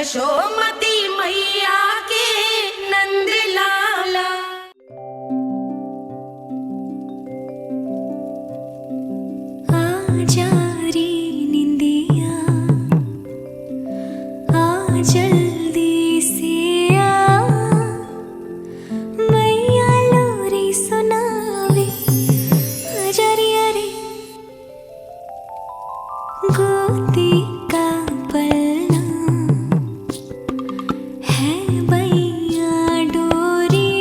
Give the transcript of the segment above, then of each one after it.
यशोमती मैया के नंद लाला। आजा रे निंदिया आ जल्दी से आ, मैया लोरी सुनावे आजा रे अरे गोदी का पलना है बैया डोरी,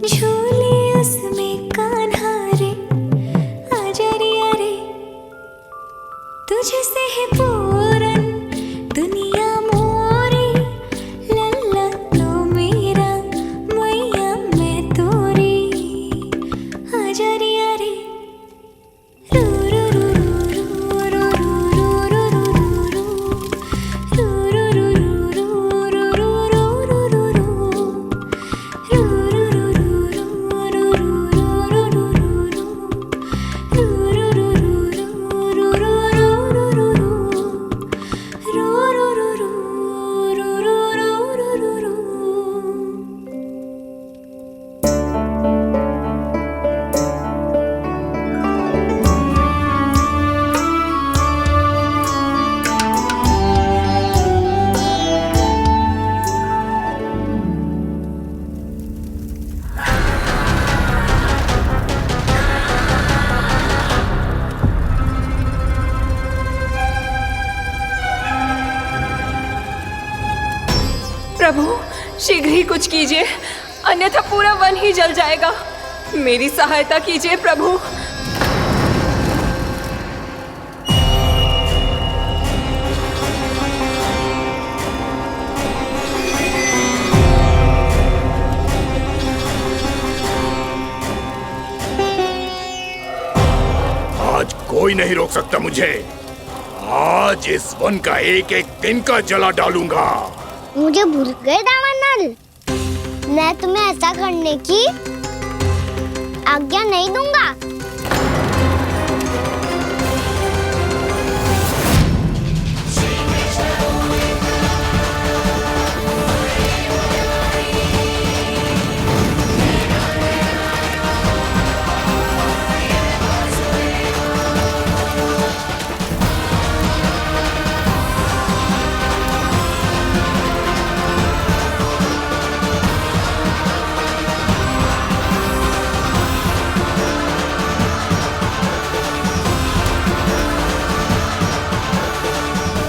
झूले उसमें कान्हा रे आजा रे अरे तुझसे है पूरन दुनिया मोरी, लल्ला तो मेरा मैया मैं तोरी आजा रे अरे प्रभु शीघ्र ही कुछ कीजिए, अन्यथा पूरा वन ही जल जाएगा। मेरी सहायता कीजिए प्रभु। आज कोई नहीं रोक सकता मुझे। आज इस वन का एक एक दिन का जला डालूंगा। मुझे भूल गए दामानल, मैं तुम्हें ऐसा करने की आज्ञा नहीं दूंगा।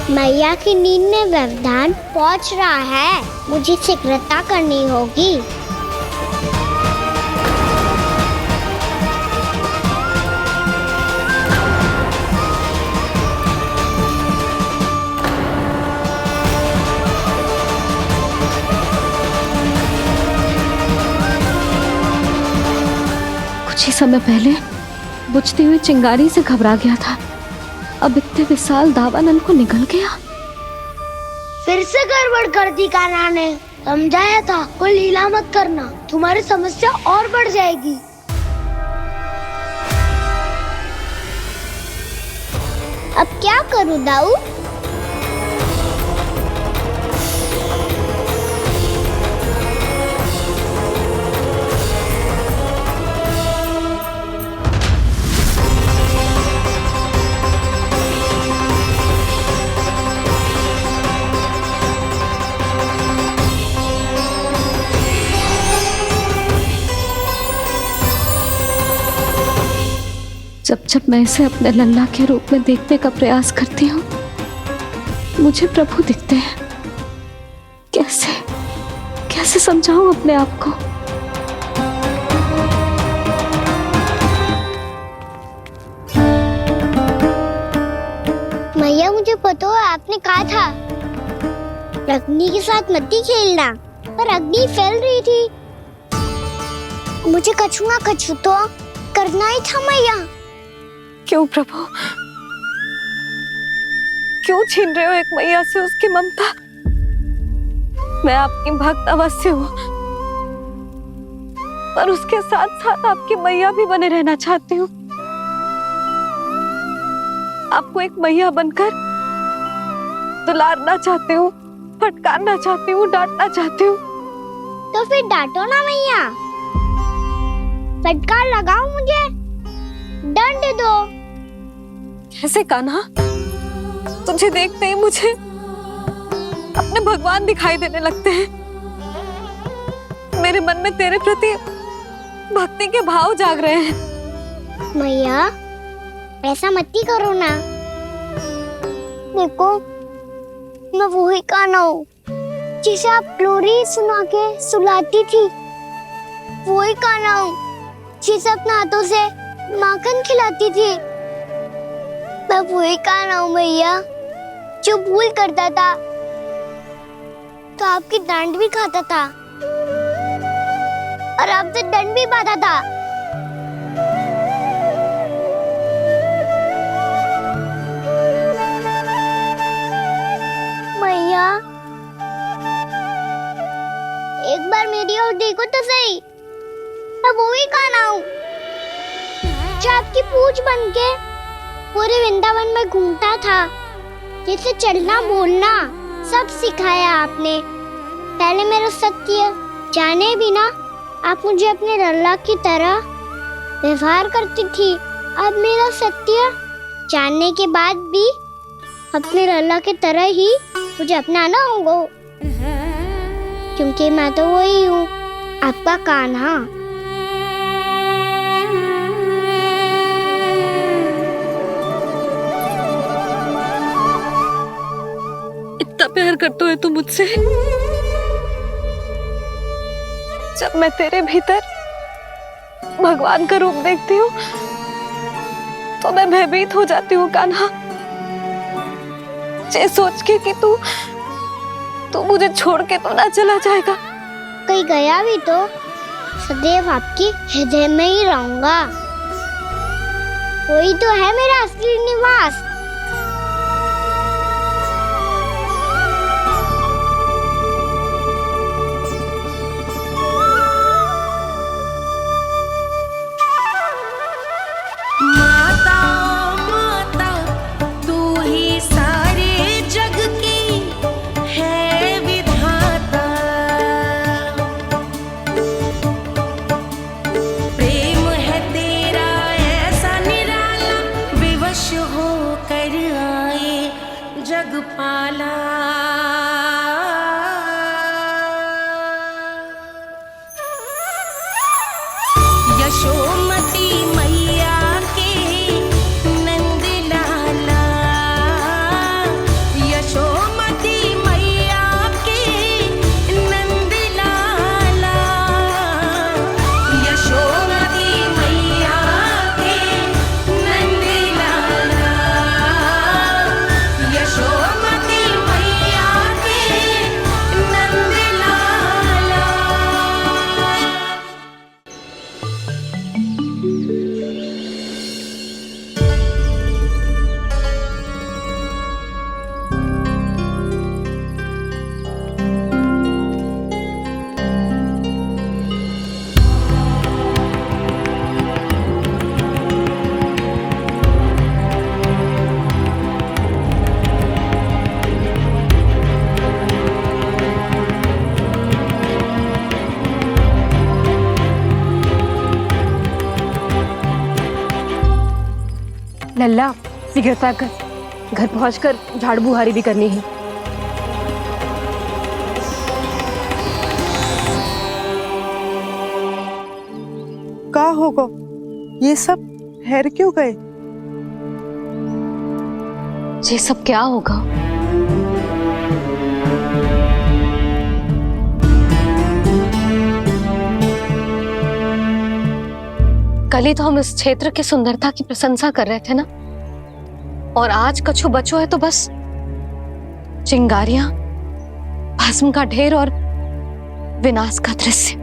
मैया की नींद में व्यवधान पहुंच रहा है, मुझे शीघ्रता करनी होगी। कुछ ही समय पहले बुझती हुई चिंगारी से घबरा गया था, अब इतने विशाल दावानल को निगल गया। फिर से गड़बड़ कर दी कान्हा ने, समझाया था कोई लीला मत करना, तुम्हारी समस्या और बढ़ जाएगी। अब क्या करूं दाऊ? जब जब मैं इसे अपने लल्ला के रूप में देखने का प्रयास करती हूँ, मुझे प्रभु दिखते हैं। कैसे कैसे समझाऊं अपने आप को? मैया मुझे पता है आपने कहा था अग्नि के साथ मत ही खेलना, पर अग्नि फैल रही थी। मुझे कछु ना कछु तो करना ही था मैया। क्यों प्रभु, क्यों छीन रहे हो एक मैया से उसकी ममता? मैं आपकी भक्त अवश्य हूँ, पर उसके साथ साथ आपकी मैया भी बने रहना चाहती हूँ। आपको एक मैया बनकर दुलारना चाहती हूँ, फटकारना चाहती हूँ, डांटना चाहती हूँ। तो फिर डांटो ना मैया, फटकार लगाओ, मुझे दंड दो। कैसे कान्हा? तुझे देखते ही मुझे अपने भगवान दिखाई देने लगते हैं। मेरे मन में तेरे प्रति भक्ति के भाव जाग रहे हैं। मैया ऐसा मत ही करो ना। देखो मैं वही कान्हा हूँ जिसे आप लोरी सुना के सुलाती थी। वही कान्हा हूँ जिसे अपने हाथों से माखन खिलाती थी। मैं वही कान्हा हूँ मैया जो भूल करता था तो आपकी डांट भी खाता था और आपसे दंड भी पाता था। मैया एक बार मेरी ओर देखो तो सही। मैं वो ही कान्हा हूँ जो आपकी पूंछ बन के पूरे वृंदावन में घूमता था, जिसे चलना बोलना सब सिखाया आपने। पहले मेरा सत्य जाने भी ना आप मुझे अपने लल्ला की तरह व्यवहार करती थी। अब मेरा सत्य जानने के बाद भी अपने लल्ला की तरह ही मुझे अपनाना होगा, क्योंकि मैं तो वही हूँ, आपका कान्हा। इतना प्यार करते हो तुम मुझसे? जब मैं तेरे भीतर भगवान का रूप देखती हूँ तो मैं भयभीत हो जाती हूँ कान्हा। ये सोच के कि तू मुझे छोड़ के तो ना चला जाएगा। कहीं गया भी तो सदैव आपके हृदय में ही रहूंगा। वही तो है मेरा असली निवास। यशोमती मैया के नंद लाला, यशोमती मैया के नंद लाला, यशोमती मैया के नंद लाला, यशोमती मैया के नंद लाला। लल्ला शीघ्रता कर, घर पहुंचकर झाड़ बुहारी भी करनी है। का होगा? ये सब ठहर क्यों गए? ये सब क्या होगा? कल ही तो हम इस क्षेत्र की सुंदरता की प्रशंसा कर रहे थे ना, और आज कछु बचो है तो बस चिंगारियां, भस्म का ढेर और विनाश का दृश्य।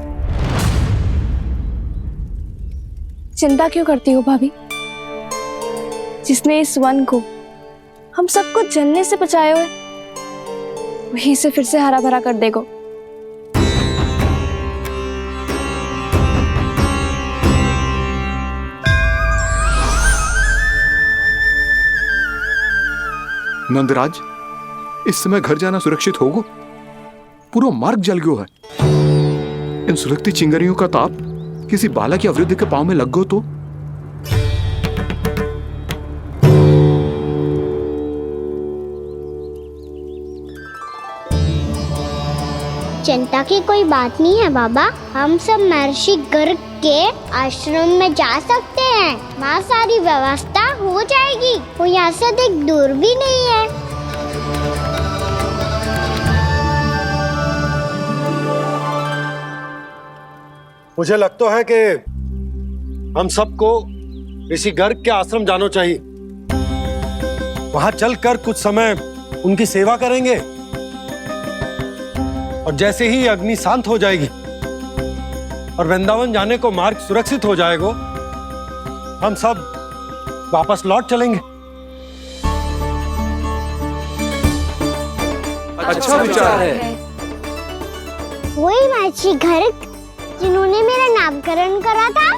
चिंता क्यों करती हो भाभी? जिसने इस वन को हम सबको जलने से बचाए हुए, वही इसे फिर से हरा भरा कर देगा। नंदराज, इस समय घर जाना सुरक्षित होगा? पूरा मार्ग जल गयो है। इन सुलगती चिंगारियों का ताप किसी बालक या वृद्ध के पांव में लग गयो तो? चिंता की कोई बात नहीं है बाबा, हम सब महर्षि गर्ग के आश्रम में जा सकते हैं। वहाँ सारी व्यवस्था हो जाएगी, वो यहाँ से अधिक दूर भी नहीं है। मुझे लगता है कि हम सबको ऋषि गर्ग के आश्रम जाना चाहिए। वहां चलकर कुछ समय उनकी सेवा करेंगे और जैसे ही अग्नि शांत हो जाएगी और वृंदावन जाने को मार्ग सुरक्षित हो जाएगा, हम सब वापस लौट चलेंगे। अच्छा विचार है। वही महर्षि गर्ग जिन्होंने मेरा नामकरण करा था।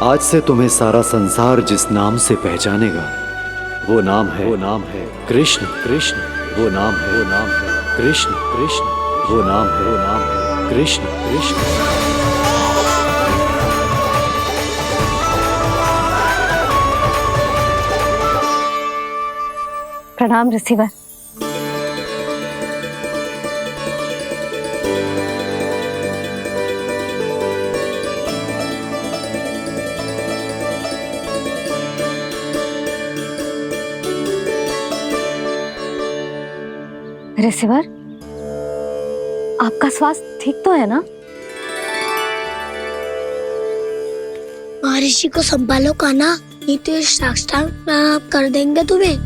आज से तुम्हें सारा संसार जिस नाम से पहचानेगा वो नाम है कृष्ण। कृष्ण वो नाम है कृष्ण। कृष्ण वो नाम है कृष्ण। कृष्ण प्रणाम ऋषिवर। ऋषिवर, आपका स्वास्थ्य ठीक तो है ना? महर्षि को संभालो कान्हा, नहीं तो ये साक्षात प्रणाम कर देंगे तुम्हें।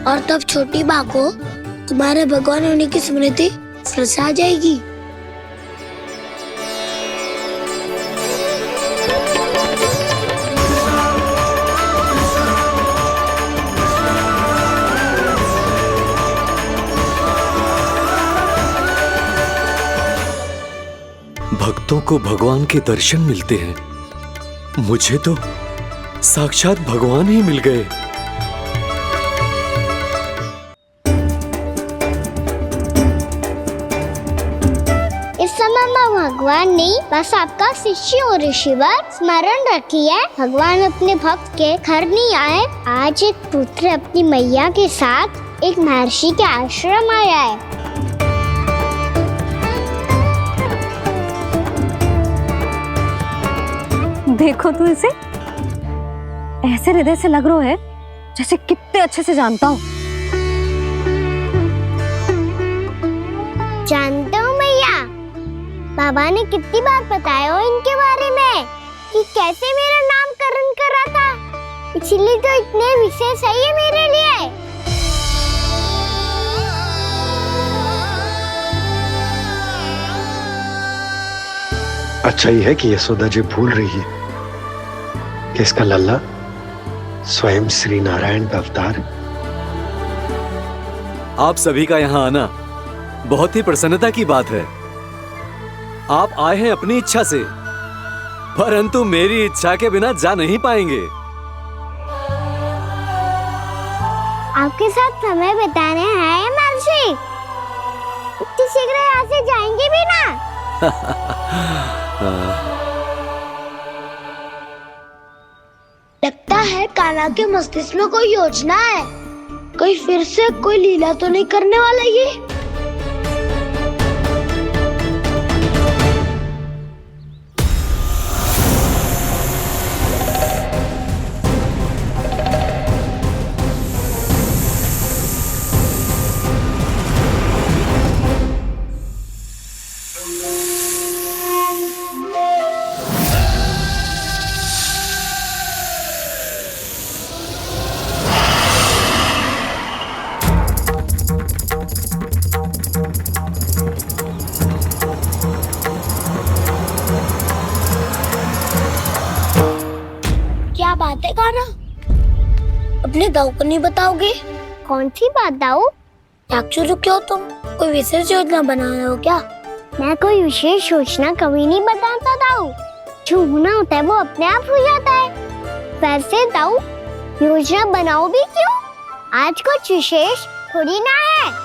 और तब छोटी बा को तुम्हारे भगवान होने की स्मृति फिर से आ जाएगी। भक्तों को भगवान के दर्शन मिलते हैं। मुझे तो साक्षात भगवान ही मिल गए। इस समय मैं भगवान नहीं, बस आपका शिष्य हूँ ऋषिवर। स्मरण रखिए, भगवान अपने भक्त के घर नहीं आए। आज एक पुत्र अपनी मैया के साथ एक महर्षि के आश्रम आया है। देखो तू इसे, ऐसे हृदय से लग रहा है जैसे कितने अच्छे से जानता हूँ। जानते हो मैया, बाबा ने कितनी बार बताया हो इनके बारे में कि कैसे मेरा नामकरण करा था, इसीलिए तो इतने विशेष है ये मेरे लिए। अच्छा ही है कि यशोदा जी भूल रही है कि इसका लल्ला स्वयं श्री नारायण का अवतार है। आप सभी का यहाँ आना बहुत ही प्रसन्नता की बात है। आप आए हैं अपनी इच्छा से, परंतु मेरी इच्छा के बिना जा नहीं पाएंगे। आपके साथ समय बिताने आए महर्षि, इतनी शीघ्र यहाँ से जाएंगे भी ना? लगता है कान्हा के मस्तिष्क में कोई योजना है। कोई फिर से कोई लीला तो नहीं करने वाला ये। क्या बात है कान्हा? अपने दाऊ को नहीं बताओगे? कौन सी बात दाऊ? चाकचूरू क्यों तुम? कोई विशेष योजना बना रहे हो क्या? मैं कोई विशेष योजना कभी नहीं बताता दाऊ। जो होना होता है वो अपने आप हो जाता है। वैसे दाऊ योजना बनाओ भी क्यों? आज कुछ विशेष थोड़ी ना है।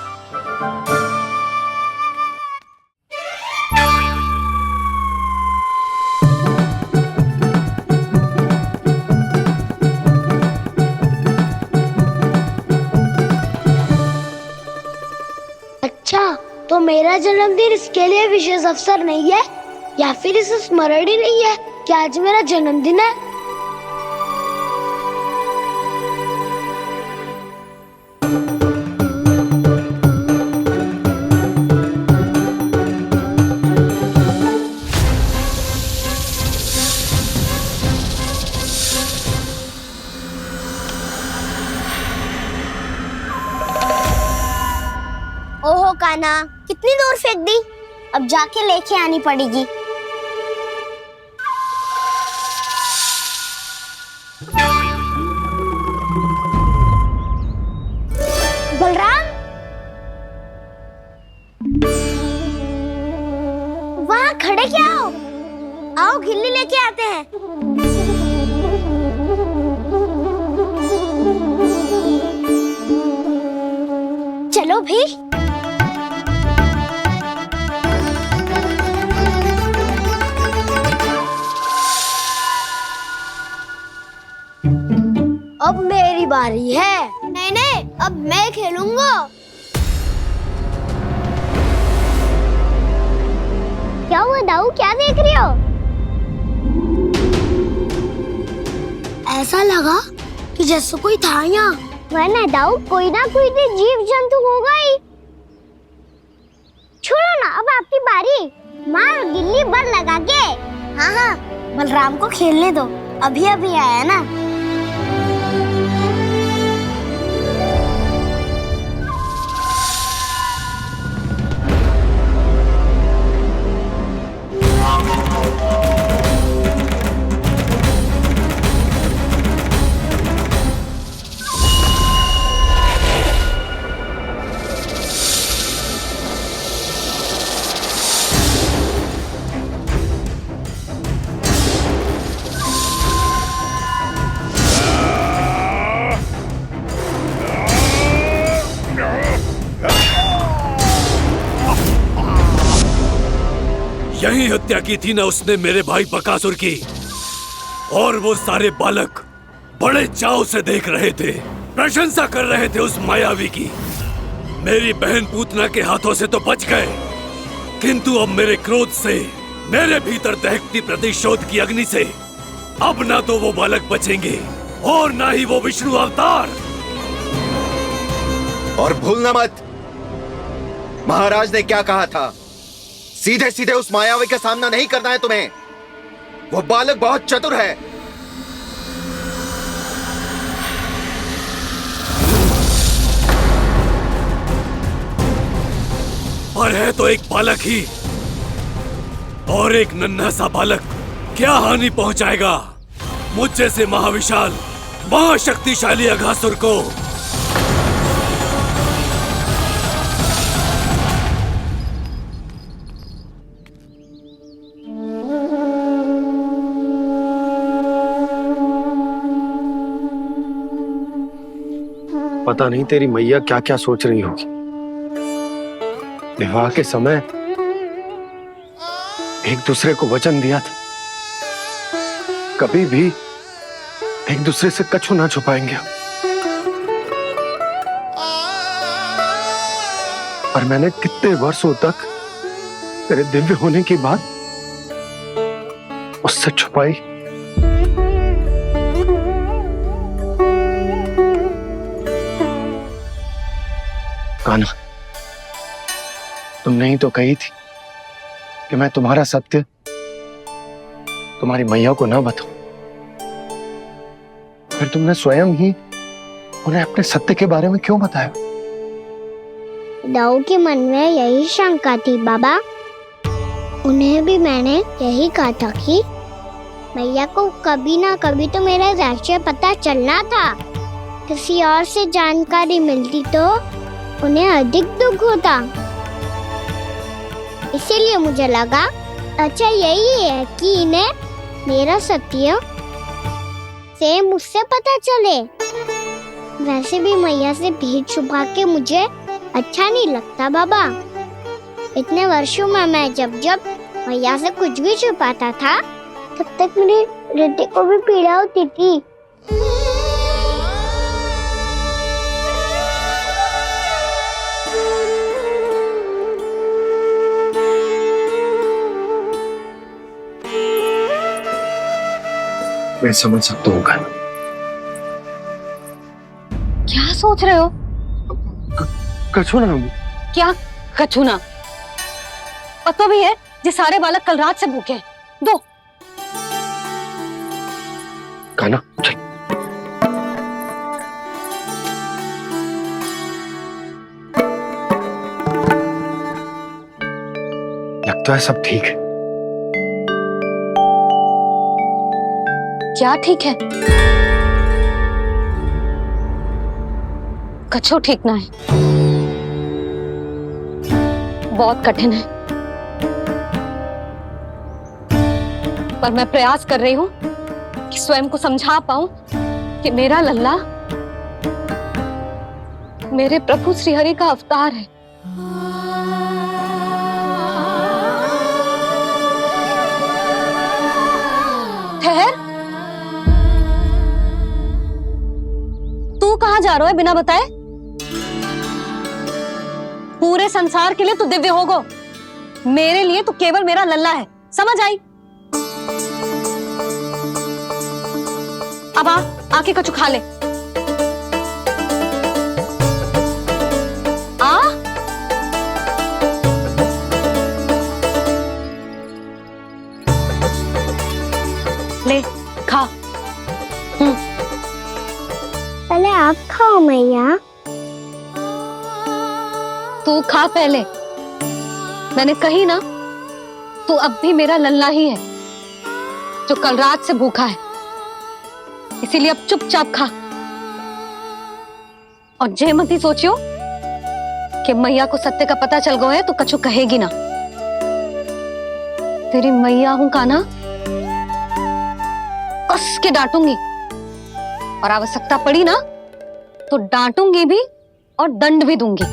अच्छा, तो मेरा जन्मदिन इसके लिए विशेष अवसर नहीं है, या फिर इसे स्मरण ही नहीं है कि आज मेरा जन्मदिन है। ओहो कान्हा, कितनी दूर फेंक दी? अब जाके लेके आनी पड़ेगी। बलराम, वहाँ खड़े क्या हो? आओ खिल्ली लेके आते हैं। चलो भी। अब मेरी बारी है। नहीं नहीं, अब मैं खेलूंगा। क्या हुआ दाऊ, क्या देख रही हो? ऐसा लगा कि जैसे कोई था यहाँ। वरना दाऊ कोई ना कोई तो जीव जंतु होगा ही। छोड़ो ना, अब आपकी बारी। मार गिल्ली बर लगा के। हाँ हाँ, बलराम को खेलने दो, अभी अभी आया ना। यही हत्या की थी ना उसने मेरे भाई बकासुर की। और वो सारे बालक बड़े चाव से देख रहे थे, प्रशंसा कर रहे थे उस मायावी की। मेरी बहन पूतना के हाथों से तो बच गए, किंतु अब मेरे क्रोध से, मेरे भीतर दहकती प्रतिशोध की अग्नि से अब ना तो वो बालक बचेंगे और ना ही वो विष्णु अवतार। और भूलना मत, महाराज ने क्या कहा था। सीधे सीधे उस मायावी का सामना नहीं करना है तुम्हें। वो बालक बहुत चतुर है। पर है तो एक बालक ही, और एक नन्हा सा बालक क्या हानि पहुंचाएगा मुझ जैसे महाविशाल महाशक्तिशाली अघासुर को। पता नहीं तेरी मैया क्या क्या सोच रही होगी। विवाह के समय एक दूसरे को वचन दिया था, कभी भी एक दूसरे से कछु ना छुपाएंगे। और मैंने कितने वर्षों तक तेरे दिव्य होने की बात उससे छुपाई। कान्हा, तुमने ही तो कही थी कि मैं तुम्हारा सत्य तुम्हारी मैया को ना बताऊं। फिर तुमने स्वयं ही उन्हें अपने सत्य के बारे में क्यों बताया? दाऊ के मन में यही शंका थी बाबा। उन्हें भी मैंने यही कहा था कि मैया को कभी ना कभी तो मेरा रहस्य पता चलना था। किसी और से जानकारी मिलती तो उन्हें अधिक दुख होता। इसीलिए मुझे लगा अच्छा यही है कि इन्हें मेरा सत्य से मुझसे पता चले। वैसे भी मैया से भेद छुपा के मुझे अच्छा नहीं लगता बाबा। इतने वर्षों में मैं जब जब मैया से कुछ भी छुपाता था तब तक मेरे हृदय को भी पीड़ा होती थी। मैं समझ सकता हूँ कान्हा। क्या सोच रहे हो? कछु ना। क्या कछु ना? पता भी है ये सारे बालक कल रात से भूखे हैं। दो। कान्हा चल। लगता है सब ठीक है। क्या ठीक है? कछु ठीक ना है। बहुत कठिन है, पर मैं प्रयास कर रही हूं कि स्वयं को समझा पाऊं कि मेरा लल्ला मेरे प्रभु श्रीहरि का अवतार है। ठहर, तू कहां जा रहा है बिना बताए? पूरे संसार के लिए तू दिव्य होगो, मेरे लिए तू केवल मेरा लल्ला है। समझ आई? अब आके कछु खा ले। आ ले खा। पहले आप खाओ मैया। तू खा पहले। मैंने कही ना, तू अब भी मेरा लल्ला ही है जो कल रात से भूखा है। इसीलिए अब चुपचाप खा। और जे मत ही सोचियो कि मैया को सत्य का पता चल गया है तो कछु कहेगी ना। तेरी मैया हूं कान्हा, कस के डांटूंगी और आवश्यकता पड़ी ना तो डांटूंगी भी और दंड भी दूंगी।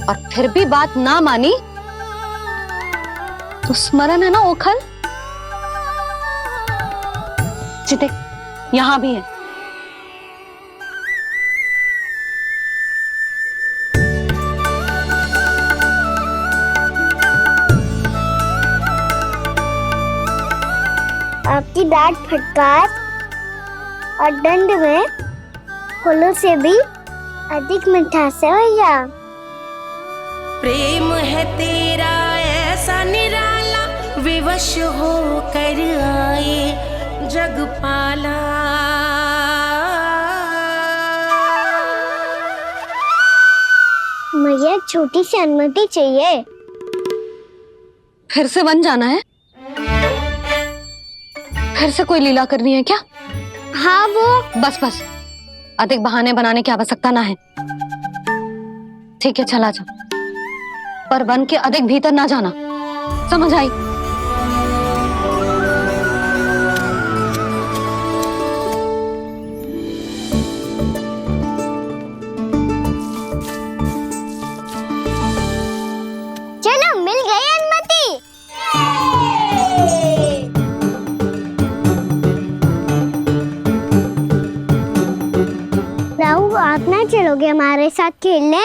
और फिर भी बात ना मानी तो स्मरण है ना ओखल? देख, यहां भी है। आपकी डांट फटकार और दंड में फूलों से भी अधिक मिठास है भैया। प्रेम है तेरा ऐसा निराला, विवश हो कर आए जगपाला। मुझे छोटी सी अनुमति चाहिए। फिर से बन जाना है? फिर से कोई लीला करनी है क्या? हाँ वो। बस बस, अधिक बहाने बनाने की आवश्यकता ना है। ठीक है, चला जा, पर वन के अधिक भीतर ना जाना। समझ आई? चलोगे हमारे साथ खेलने?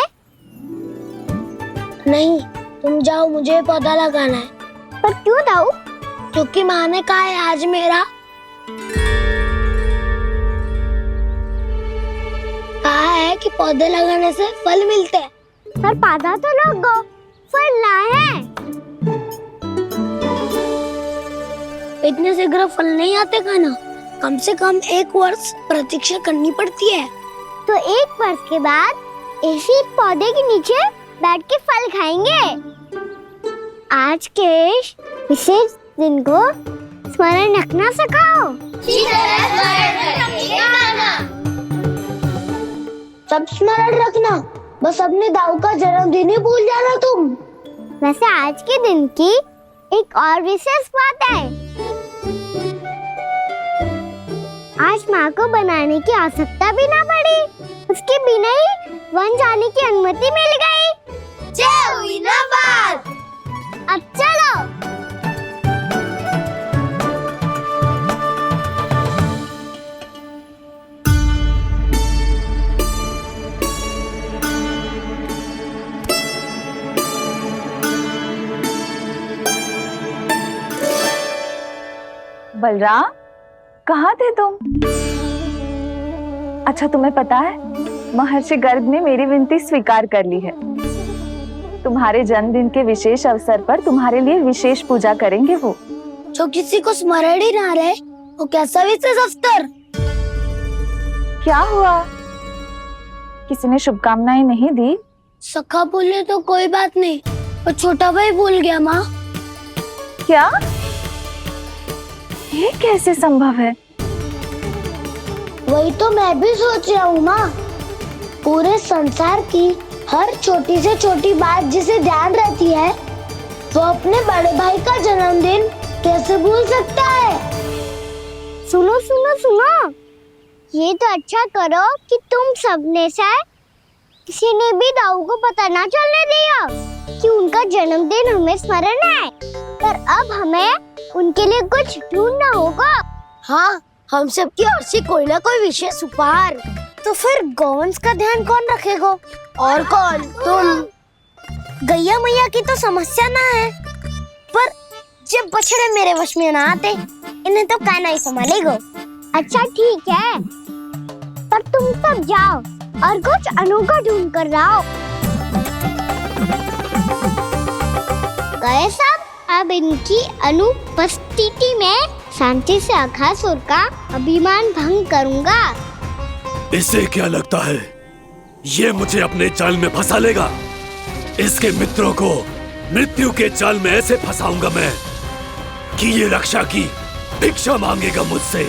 नहीं, तुम जाओ, मुझे पौधा लगाना है। पर क्यों दाऊ? क्योंकि माँ ने कहा है आज मेरा कहा है कि पौधे लगाने से फल मिलते हैं। पर पौधा तो लगो, फल ना है। इतने शीघ्र फल नहीं आते खाना, कम से कम 1 वर्ष प्रतीक्षा करनी पड़ती है। तो 1 वर्ष के बाद इसी पौधे के नीचे बैठ के फल खाएंगे। आज के विशेष दिन को स्मरण रखना सिखाओ। सब स्मरण रखना, बस अपने दाऊ का जन्मदिन ही भूल जाना तुम। वैसे आज के दिन की एक और विशेष बात है। आज माँ को बनाने की आवश्यकता भी ना पड़ी, उसके बिना ही वन जाने की अनुमति मिल गई। जय हुई ना बात। अब चलो। बलराम, कहाँ थे तुम? अच्छा, तुम्हें पता है महर्षि गर्ग ने मेरी विनती स्वीकार कर ली है। तुम्हारे जन्मदिन के विशेष अवसर पर तुम्हारे लिए विशेष पूजा करेंगे वो। जो किसी को स्मरण ही ना रहे, वो कैसा विशेष अवसर? क्या हुआ? किसी ने शुभकामनाएं नहीं दी? सखा बोले तो कोई बात नहीं, पर छोटा भाई भूल गया माँ। क्या? ये कैसे संभव है? वही तो मैं भी सोच रहा हूँ माँ। पूरे संसार की हर छोटी से छोटी बात जिसे ध्यान रहती है, वो अपने बड़े भाई का जन्मदिन कैसे भूल सकता है? सुनो सुनो सुनो, ये तो अच्छा करो कि तुम सबने से किसी ने भी दाऊ को पता ना चलने दिया कि उनका जन्मदिन हमें स्मरण है। पर अब हमें उनके लिए कुछ ढूंढना होगा। हाँ, हम सबकी ओर से कोई ना कोई विशेष उपहार। तो फिर गौवंश का ध्यान कौन रखेगा? और कौन? तुम। गैया मैया की तो समस्या ना है, पर जब बछड़े मेरे वश में ना आते, इन्हें तो कान्हा ही संभालेगा। अच्छा ठीक है, पर तुम सब जाओ और कुछ अनोखा ढूंढ कर लाओ। गए सब? अब इनकी अनुपस्थिति में शांति से अघासुर का अभिमान भंग करूंगा। इसे क्या लगता है ये मुझे अपने जाल में फंसा लेगा? इसके मित्रों को मृत्यु के जाल में ऐसे फंसाऊंगा मैं कि ये रक्षा की भिक्षा मांगेगा मुझसे।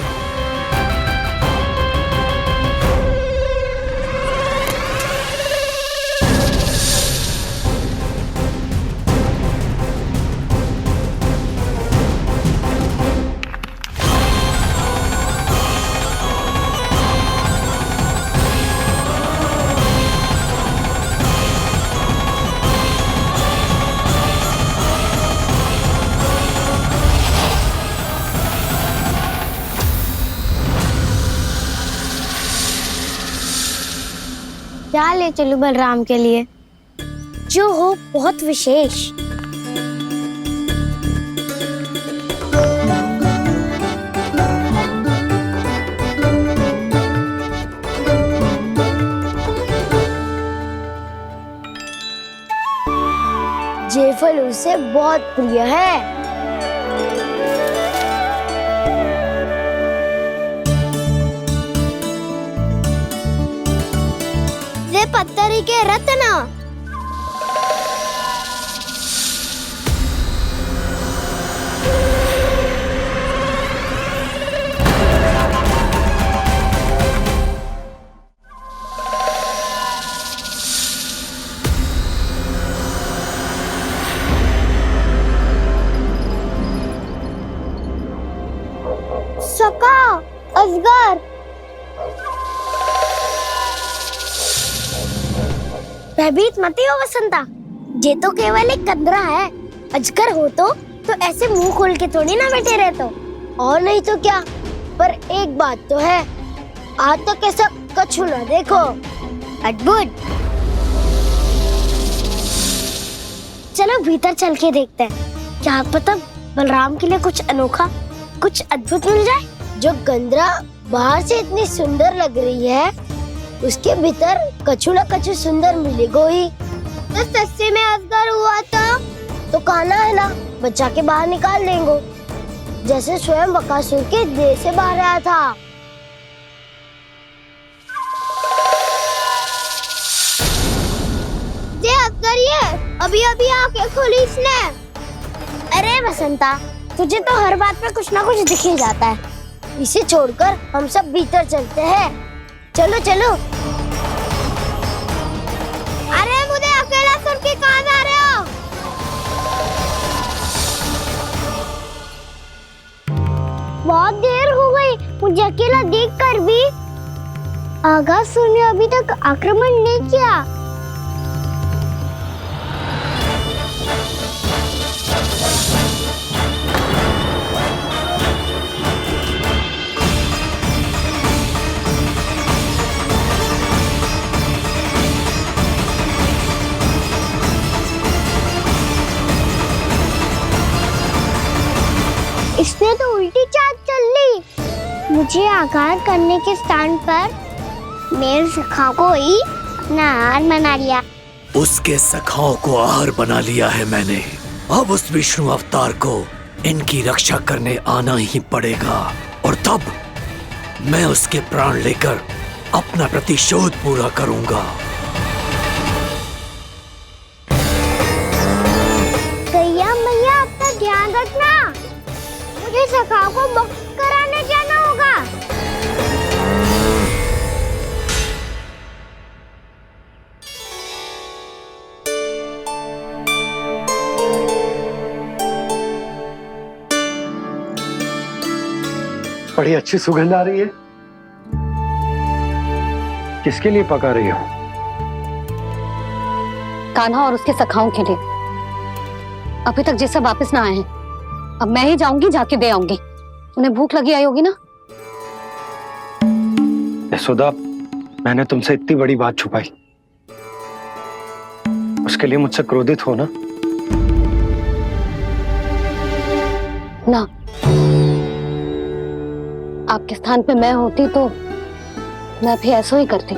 क्या ले चलूं बलराम के लिए? जो हो बहुत विशेष। ये फल उसे बहुत प्रिय है। ये पत्थरी के रत्न। सका, अजगर। भयभीत मत हो वसंता, ये तो केवल एक कंदरा है। अजगर हो तो ऐसे मुंह खोल के थोड़ी ना बैठे रहते हो। और नहीं तो क्या, पर एक बात तो है, आज तक ऐसा कछु ना देखो। अद्भुत। चलो भीतर चल के देखते हैं, क्या पता बलराम के लिए कुछ अनोखा, कुछ अद्भुत मिल जाए। जो गंदरा बाहर से इतनी सुंदर लग रही है, उसके भीतर कछु न कछु सुंदर मिलेगा ही। तो सस्ते में अजगर हुआ था तो काना है ना, बच्चा के बाहर निकाल देंगे, जैसे स्वयं बकासुर के देह से बाहर आया था। अभी अभी आके खोली इसने। अरे बसंता, तुझे तो हर बात पे कुछ ना कुछ दिख ही जाता है। इसे छोड़कर हम सब भीतर चलते हैं। चलो चलो। अरे मुझे अकेला सुन के कहाँ जा रहे हो? बहुत देर हो गई मुझे अकेला देखकर भी। आगासुर ने अभी तक आक्रमण नहीं किया। इसने तो उल्टी चाल चल ली। मुझे आघात करने के स्थान पर मेरे सखा को ही अपना आहार बना लिया। उसके सखाओं को आहार बना लिया है मैंने। अब उस विष्णु अवतार को इनकी रक्षा करने आना ही पड़ेगा, और तब मैं उसके प्राण लेकर अपना प्रतिशोध पूरा करूंगा। गैया मैया, अपना ध्यान रखना। मुझे सखा को मुक्त कराने जाना होगा। बड़ी अच्छी सुगंध आ रही है। किसके लिए पका रही हो? कान्हा और उसके सखाओं के लिए। अभी तक जैसा वापस ना आए हैं, अब मैं ही जाऊंगी, जाके दे आऊंगी। उन्हें भूख लगी आई होगी ना। यशोदा, मैंने तुमसे इतनी बड़ी बात छुपाई, उसके लिए मुझसे क्रोधित हो ना? ना, आपके स्थान पे मैं होती तो मैं भी ऐसा ही करती।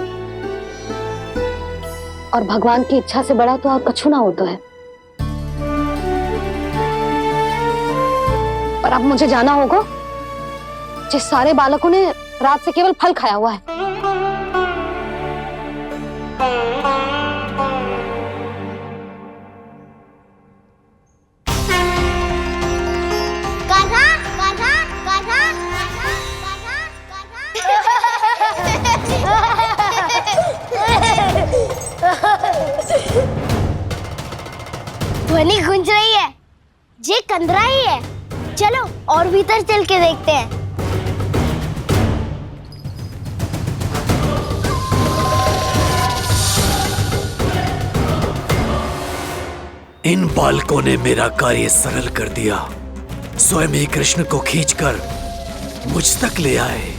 और भगवान की इच्छा से बड़ा तो और कछु ना होता है। पर अब मुझे जाना होगा। जिस सारे बालकों ने रात से केवल फल खाया हुआ है। कान्हा, कान्हा, कान्हा, ध्वनि गूंज रही है। ये कंदरा ही है। चलो और भीतर चल के देखते हैं। इन बालकों ने मेरा कार्य सरल कर दिया। स्वयं ही कृष्ण को खींचकर मुझ तक ले आए।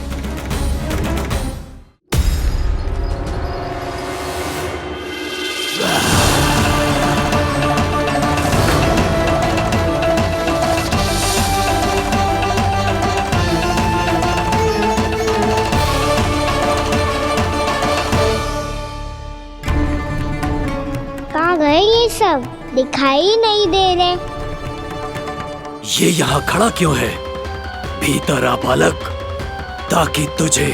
कहाँ गए ये सब? दिखाई नहीं दे रहे। ये यहाँ खड़ा क्यों है? भीतर आ बालक, ताकि तुझे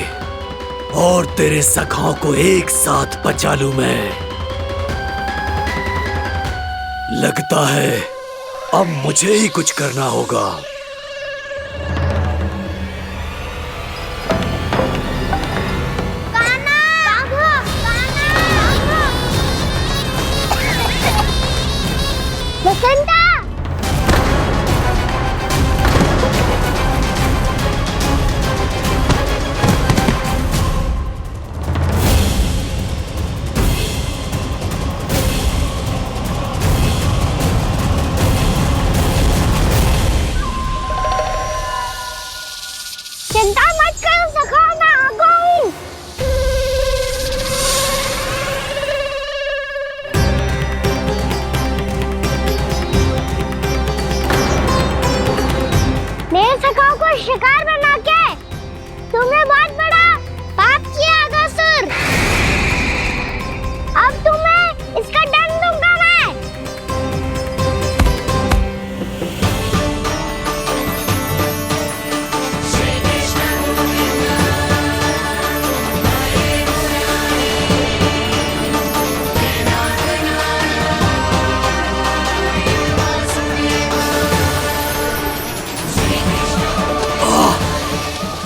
और तेरे सखाओं को एक साथ बचा लूं मैं। लगता है अब मुझे ही कुछ करना होगा। बसंता! चिंता मत करो सखा, मैं आ गई।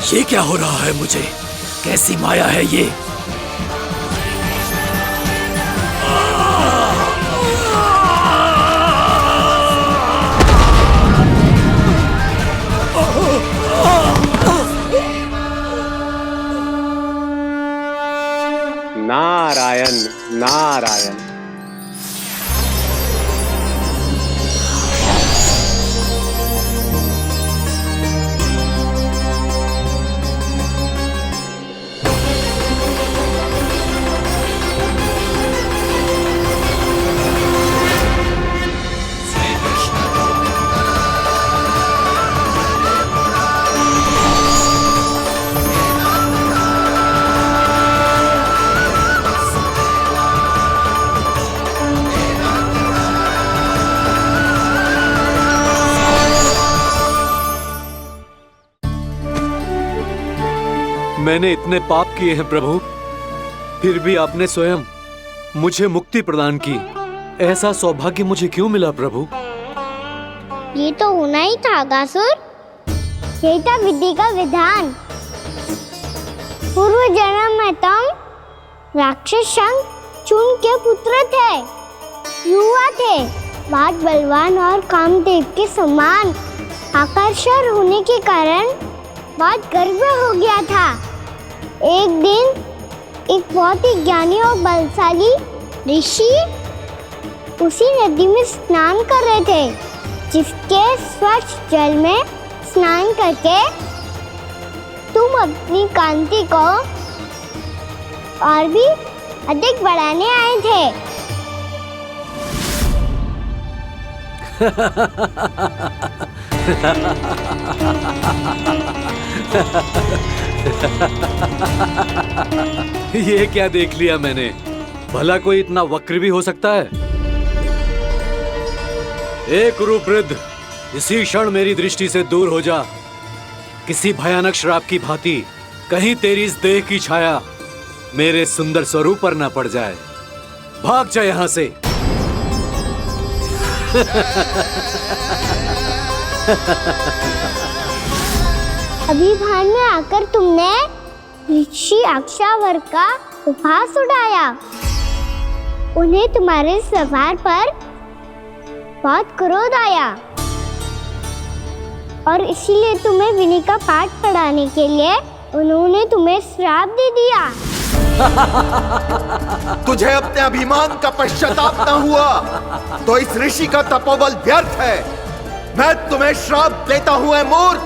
ये क्या हो रहा है मुझे? कैसी माया है ये? नारायण नारायण। मैंने इतने पाप किए हैं प्रभु, फिर भी आपने स्वयं मुझे मुक्ति प्रदान की। ऐसा सौभाग्य मुझे क्यों मिला प्रभु? ये तो होना ही था अगासुर। यही था विधि का विधान। पूर्व जन्म में तुम राक्षस शंखचूड़ के पुत्र थे, युवा थे, बहुत बलवान और कामदेव के समान आकर्षण होने के कारण बहुत गर्व हो गया था। एक दिन एक बहुत ही ज्ञानी और बलशाली ऋषि उसी नदी में स्नान कर रहे थे, जिसके स्वच्छ जल में स्नान करके तुम अपनी कांति को और भी अधिक बढ़ाने आए थे। ये क्या देख लिया मैंने? भला कोई इतना वक्र भी हो सकता है? एक रूपवृद्ध, इसी क्षण मेरी दृष्टि से दूर हो जा। किसी भयानक श्राप की भांति कहीं तेरी इस देह की छाया मेरे सुंदर स्वरूप पर न पड़ जाए। भाग जा यहाँ से। अभी भान में आकर तुमने ऋषि अक्षावर का उपहास उड़ाया। उन्हें तुम्हारे व्यवहार पर बहुत क्रोध आया और इसीलिए तुम्हें विनय का पाठ पढ़ाने के लिए उन्होंने तुम्हें श्राप दे दिया। तुझे अपने अभिमान का पश्चाताप न हुआ तो इस ऋषि का तपोबल व्यर्थ है। मैं तुम्हें श्राप देता हूं ऐ मूर्ख।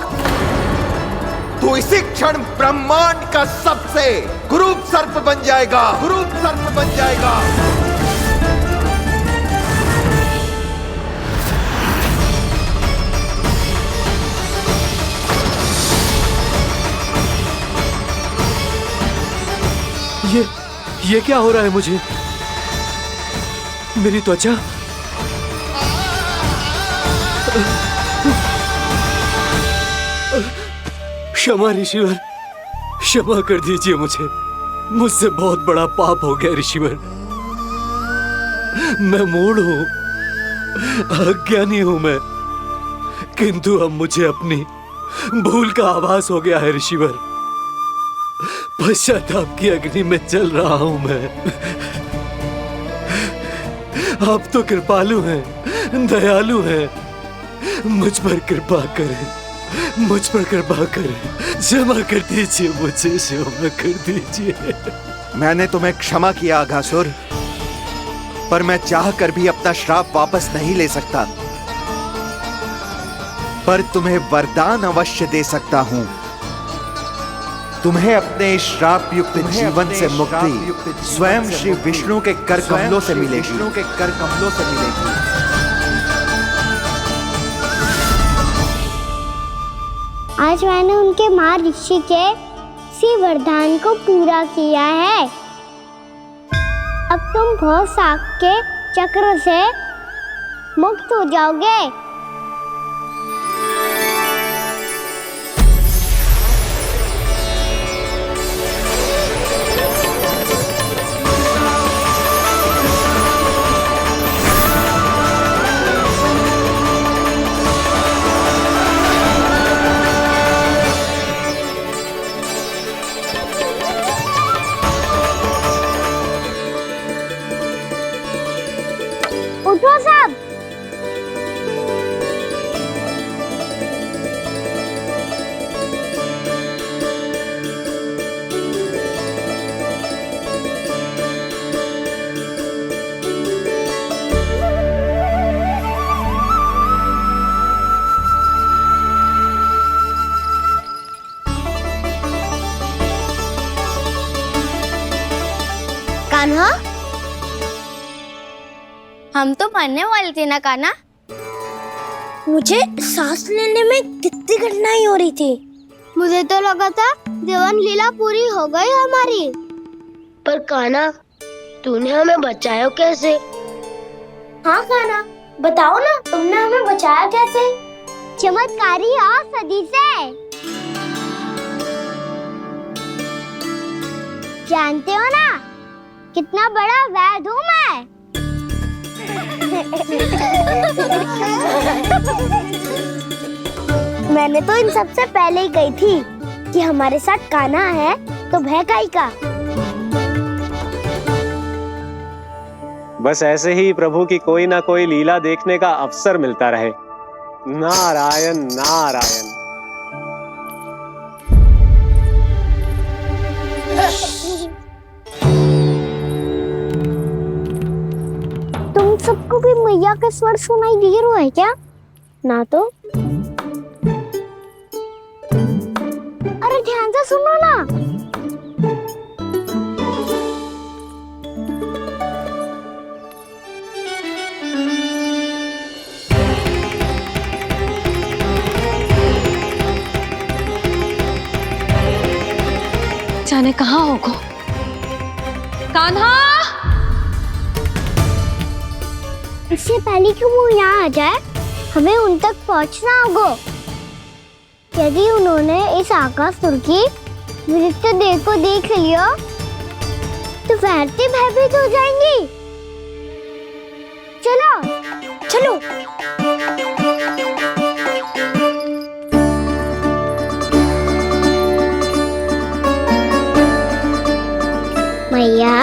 तू इसी क्षण ब्रह्मांड का सबसे कुरूप सर्प बन जाएगा, कुरूप सर्प बन जाएगा। ये क्या हो रहा है मुझे? मेरी त्वचा क्षमा ऋषिवर, क्षमा कर दीजिए मुझे। मुझसे बहुत बड़ा पाप हो गया ऋषिवर। मैं मूढ़ हूं, अज्ञानी हूं मैं, किंतु अब मुझे अपनी भूल का आभास हो गया है ऋषिवर। पश्चाताप की अग्नि में जल रहा हूं मैं। आप तो कृपालु हैं, दयालु हैं। मुझ पर कृपा करें, मुझ पर कृपा करें। क्षमा कर दीजिए मुझे, क्षमा कर दीजिए। मैंने तुम्हें क्षमा किया अघासुर, पर मैं चाहकर भी अपना श्राप वापस नहीं ले सकता। पर तुम्हें वरदान अवश्य दे सकता हूं। तुम्हें अपने श्राप युक्त जीवन से मुक्ति स्वयं श्री विष्णु के कर कमलों से मिलेगी, विष्णु के कर कमलों से मिलेगी। आज मैंने उनके महर्षि के इसी वरदान को पूरा किया है। अब तुम भव साग के चक्र से मुक्त हो जाओगे। हम तो मरने वाले थे ना कान्हा। मुझे सांस लेने में कितनी कठिनाई हो रही थी। मुझे तो लगा था जीवन लीला पूरी हो गई हमारी। पर कान्हा, तूने हमें बचाया कैसे? हाँ कान्हा, बताओ ना, तुमने हमें बचाया कैसे? चमत्कारी और सदी से। जानते हो ना कितना बड़ा वैद हूँ मैं। मैंने तो इन सबसे पहले ही कही थी कि हमारे साथ कान्हा है तो भय काई का। बस ऐसे ही प्रभु की कोई ना कोई लीला देखने का अवसर मिलता रहे। नारायण नारायण। तुम सबको भी मैया के स्वर सुनाई दे रहा है क्या? ना तो। अरे ध्यान से सुनो ना। जाने कहाँ होगो? कान्हा! इससे पहले कि वो यहाँ आ जाए, हमें उन तक पहुँचना होगा। यदि उन्होंने इस आकासुर की नृत्य देह को देख लिया, तो वैरती भयभीत हो जाएंगी। चलो, चलो। मैया,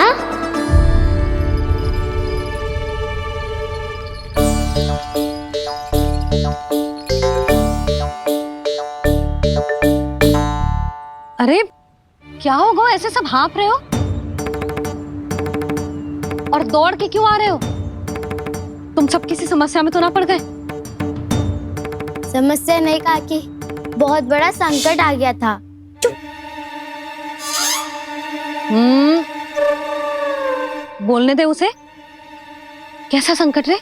अरे क्या हो गो, ऐसे सब हाँप रहे हो और दौड़ के क्यों आ रहे हो? तुम सब किसी समस्या में तो ना पड़ गए? समस्या नहीं काकी, बहुत बड़ा संकट आ गया था। बोलने दे उसे। कैसा संकट रे?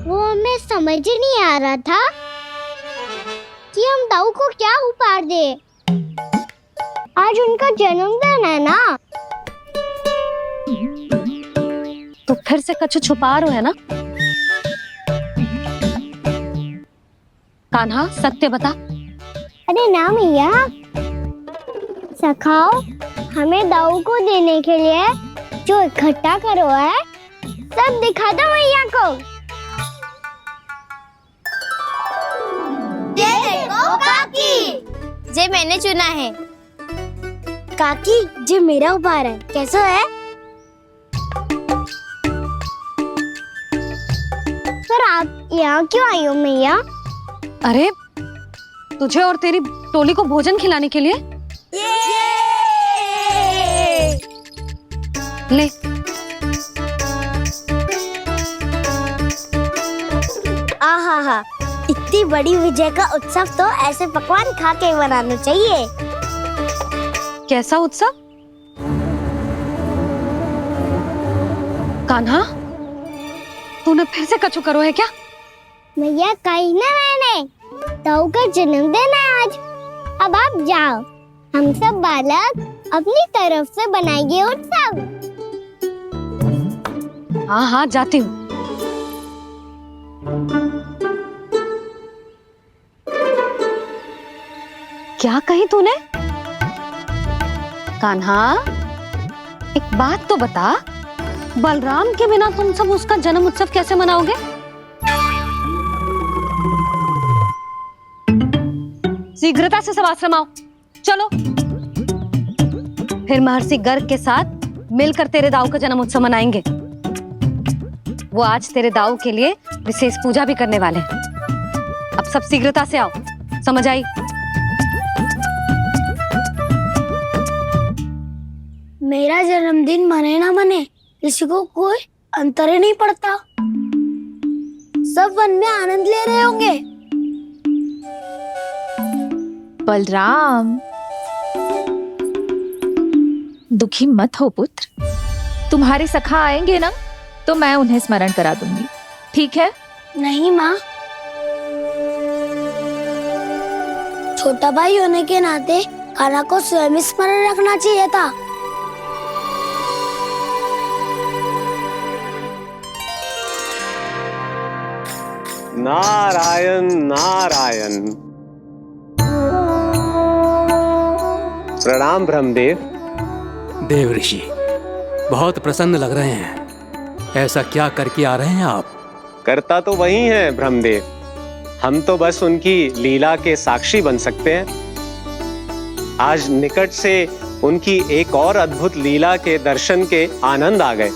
वो हमें समझ ही नहीं आ रहा था कि हम दाऊ को क्या उपहार दे। आज उनका जन्मदिन है ना। तो फिर से कछु छुपा रहे हो है ना? कान्हा, सत्य बता। अरे ना मैया, सखाओ हमें दाऊ को देने के लिए जो इकट्ठा करो है, सब दिखा दो मैया को। ये देखो काकी, जे मैंने चुना है। काकी, जे मेरा उपहार है, कैसा है? पर आप यहाँ क्यों आई हो मैया? अरे तुझे और तेरी टोली को भोजन खिलाने के लिए। ले। आहा, इतनी बड़ी विजय का उत्सव तो ऐसे पकवान खा के मनाना चाहिए। कैसा उत्सव? कान्हा, तूने फिर से कछु करो है क्या? मैया, कहीं ना मैंने, दाऊ का जन्मदिन है आज। अब आप जाओ, हम सब बालक अपनी तरफ से बनाएंगे उत्सव। हाँ हाँ, जाती हूँ। क्या कही तूने? कान्हा, एक बात तो बता, बलराम के बिना तुम सब उसका जन्म उत्सव कैसे मनाओगे? शीघ्रता से सब आश्रम आओ, चलो। फिर महर्षि गर्ग के साथ मिलकर तेरे दाऊ का जन्म उत्सव मनाएंगे। वो आज तेरे दाऊ के लिए विशेष पूजा भी करने वाले हैं। अब सब शीघ्रता से आओ, समझ आई? मेरा जन्मदिन मने ना मने, किसी को कोई अंतर ही नहीं पड़ता। सब वन में आनंद ले रहे होंगे। बलराम, दुखी मत हो पुत्र, तुम्हारे सखा आएंगे ना तो मैं उन्हें स्मरण करा दूंगी, ठीक है? नहीं माँ, छोटा भाई होने के नाते कान्हा को स्वयं स्मरण रखना चाहिए था। नारायण नारायण। प्रणाम ब्रह्मदेव। देव ऋषि, बहुत प्रसन्न लग रहे हैं। ऐसा क्या करके आ रहे हैं आप? करता तो वही है ब्रह्मदेव, हम तो बस उनकी लीला के साक्षी बन सकते हैं। आज निकट से उनकी एक और अद्भुत लीला के दर्शन के आनंद आ गए।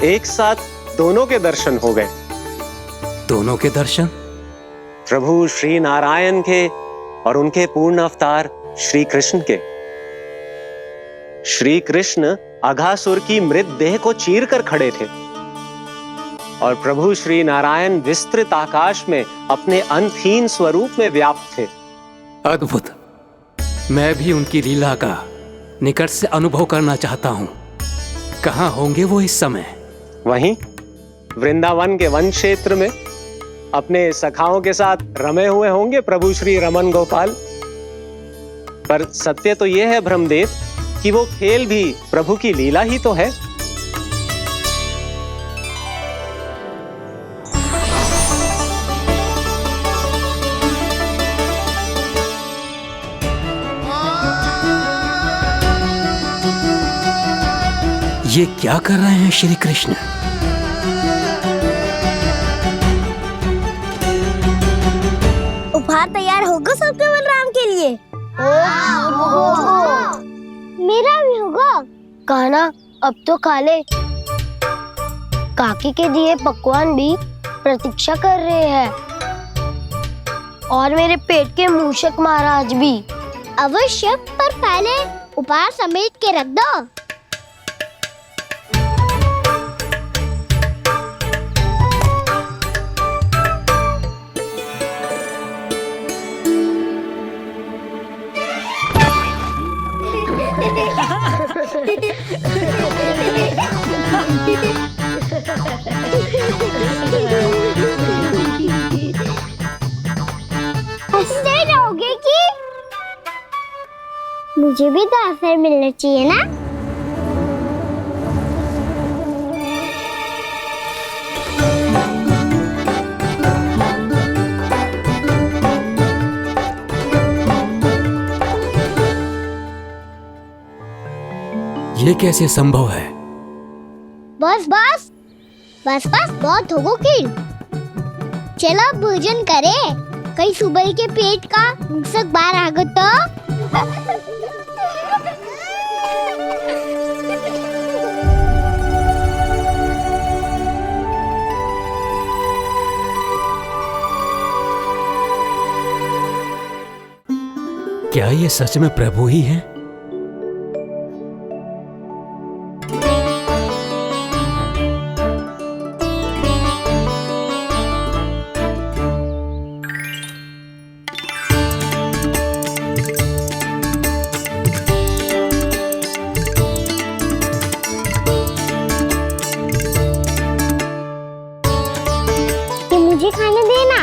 एक साथ दोनों के दर्शन हो गए। दोनों के दर्शन? प्रभु श्री नारायण के और उनके पूर्ण अवतार श्री कृष्ण के। श्री कृष्ण अघासुर की मृत देह को चीर कर खड़े थे और प्रभु श्री नारायण विस्तृत आकाश में अपने अंतहीन स्वरूप में व्याप्त थे। अद्भुत। मैं भी उनकी लीला का निकट से अनुभव करना चाहता हूं। कहां होंगे वो इस समय? वहीं वृंदावन के वन क्षेत्र में अपने सखाओं के साथ रमे हुए होंगे प्रभु श्री रमन गोपाल। पर सत्य तो यह है ब्रह्मदेव कि वो खेल भी प्रभु की लीला ही तो है। ये क्या कर रहे हैं श्री कृष्ण? उपहार तैयार होगा सबके बलराम के लिए? मेरा भी होगा। कान्हा अब तो खा ले। काकी के दिए पकवान भी प्रतीक्षा कर रहे हैं और मेरे पेट के मूषक महाराज भी। अवश्य, पर पहले उपहार समेट के रख दो। हंसते रहोगे कि? मुझे भी तो अवसर मिलना चाहिए ना। ये कैसे संभव है? बस बस बस बस बहुत होगो किड। चलो भोजन करे, कहीं सुबह के पेट का मूषक बाहर आ गो तो। क्या ये सच में प्रभु ही हैं? मुझे खाने देना।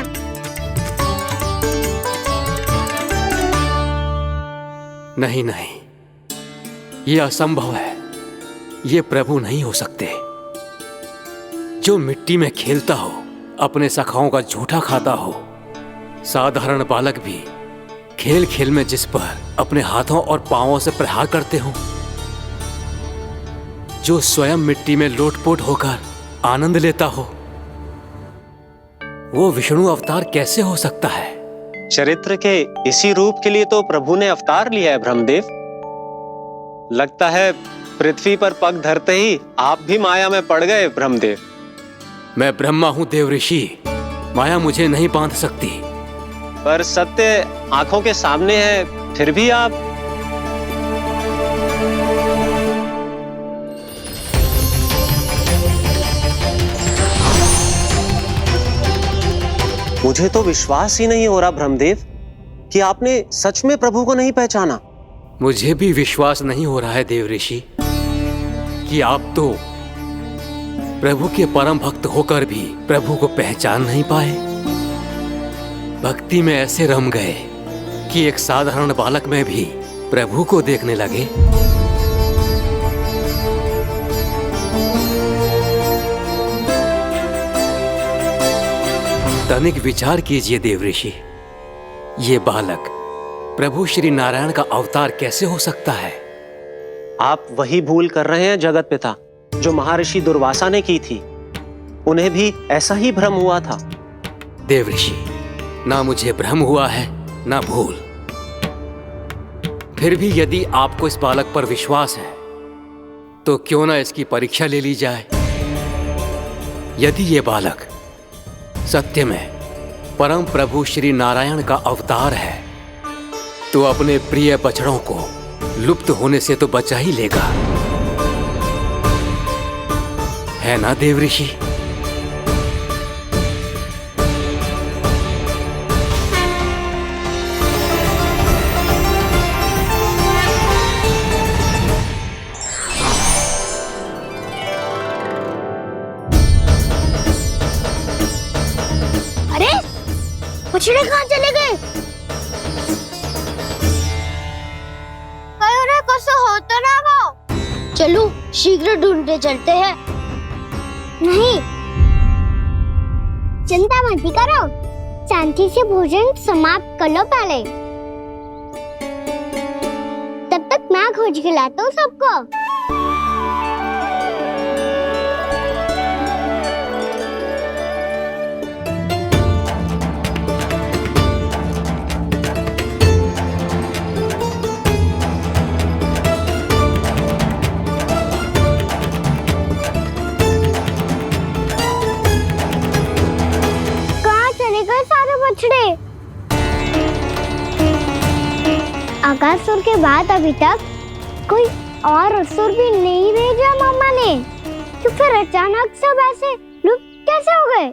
नहीं नहीं, ये असंभव है। ये प्रभु नहीं हो सकते। जो मिट्टी में खेलता हो, अपने सखाओं का झूठा खाता हो, साधारण बालक भी खेल खेल में जिस पर अपने हाथों और पांवों से प्रहार करते हो, जो स्वयं मिट्टी में लोटपोट होकर आनंद लेता हो, वो विष्णु अवतार कैसे हो सकता है? चरित्र के इसी रूप के लिए तो प्रभु ने अवतार लिया है ब्रह्मदेव। लगता है पृथ्वी पर पग धरते ही आप भी माया में पड़ गए ब्रह्मदेव। मैं ब्रह्मा हूं देव ऋषि, माया मुझे नहीं बांध सकती। पर सत्य आंखों के सामने है, फिर भी आप। मुझे तो विश्वास ही नहीं हो रहा ब्रह्मदेव कि आपने सच में प्रभु को नहीं पहचाना। मुझे भी विश्वास नहीं हो रहा है देव ऋषि कि आप तो प्रभु के परम भक्त होकर भी प्रभु को पहचान नहीं पाए। भक्ति में ऐसे रम गए कि एक साधारण बालक में भी प्रभु को देखने लगे। तनिक विचार कीजिए देव ऋषि, ये बालक प्रभु श्री नारायण का अवतार कैसे हो सकता है? आप वही भूल कर रहे हैं जगत पिता जो महर्षि दुर्वासा ने की थी। उन्हें भी ऐसा ही भ्रम हुआ था। देव ऋषि, ना मुझे भ्रम हुआ है ना भूल। फिर भी यदि आपको इस बालक पर विश्वास है तो क्यों ना इसकी परीक्षा ले ली जाए। यदि ये बालक सत्य में परम प्रभु श्री नारायण का अवतार है तो अपने प्रिय बछड़ों को लुप्त होने से तो बचा ही लेगा, है ना देव ऋषि? अरे बछड़े कहाँ चले गए? हो तो ना वो। चलो शीघ्र ढूंढते चलते हैं। नहीं, चिंता मत करो, शांति से भोजन समाप्त कर लो पहले। तब तक मैं खोज के लाता हूँ सबको। आकासुर के बाद अभी तक कोई और असुर भी नहीं भेजा मामा ने, तो फिर अचानक सब ऐसे लुप्त कैसे हो गए?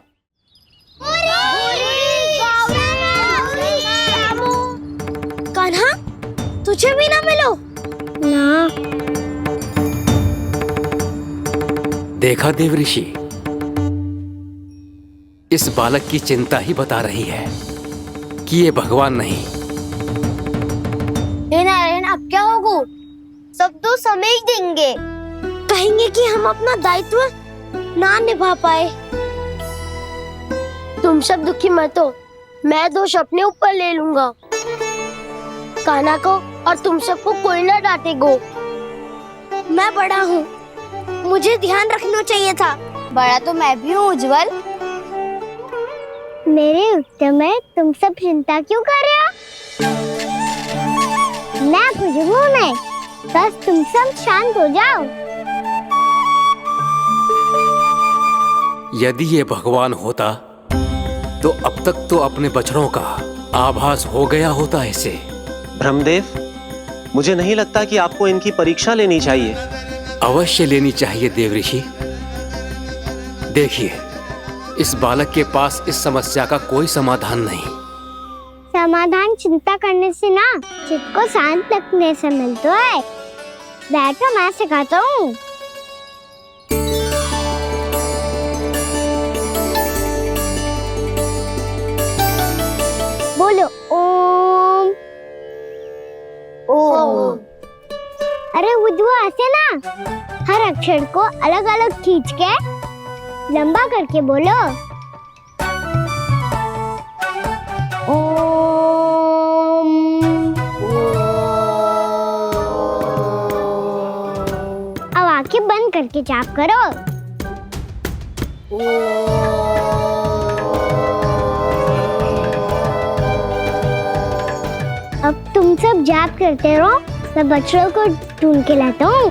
कान्हा, तुझे भी ना मिलो ना। देखा देव ऋषि, इस बालक की चिंता ही बता रही है कि ये भगवान नहीं। नारायण, अब क्या होगा? सब तो समझ देंगे, कहेंगे कि हम अपना दायित्व ना निभा पाए। तुम सब दुखी मत हो, मैं दोष अपने ऊपर ले लूंगा। कान्हा को और तुम सबको कोई ना डांटेगो। मैं बड़ा हूँ, मुझे ध्यान रखना चाहिए था। बड़ा तो मैं भी हूँ उज्जवल। मेरे उत्तर में तुम सब चिंता क्यों कर रहे हो? मैं बुजुर्ग नहीं, बस तुम सब शांत हो जाओ। यदि ये भगवान होता तो अब तक तो अपने बछड़ों का आभास हो गया होता इसे। ब्रह्मदेव, मुझे नहीं लगता कि आपको इनकी परीक्षा लेनी चाहिए। अवश्य लेनी चाहिए देव ऋषि। देखिए, इस बालक के पास इस समस्या का कोई समाधान नहीं। समाधान चिंता करने से ना, चित्त को शांत रखने से मिलता है। बैठो, मैं सिखाता हूँ। बोलो ओम। ओम। अरे उद्वा, ऐसे ना हर अक्षर को अलग अलग खींच के लंबा करके बोलो। अब आंखें बंद करके जाप करो। अब तुम सब जाप करते रहो, मैं बच्चों को ढूंढ के लाता हूँ।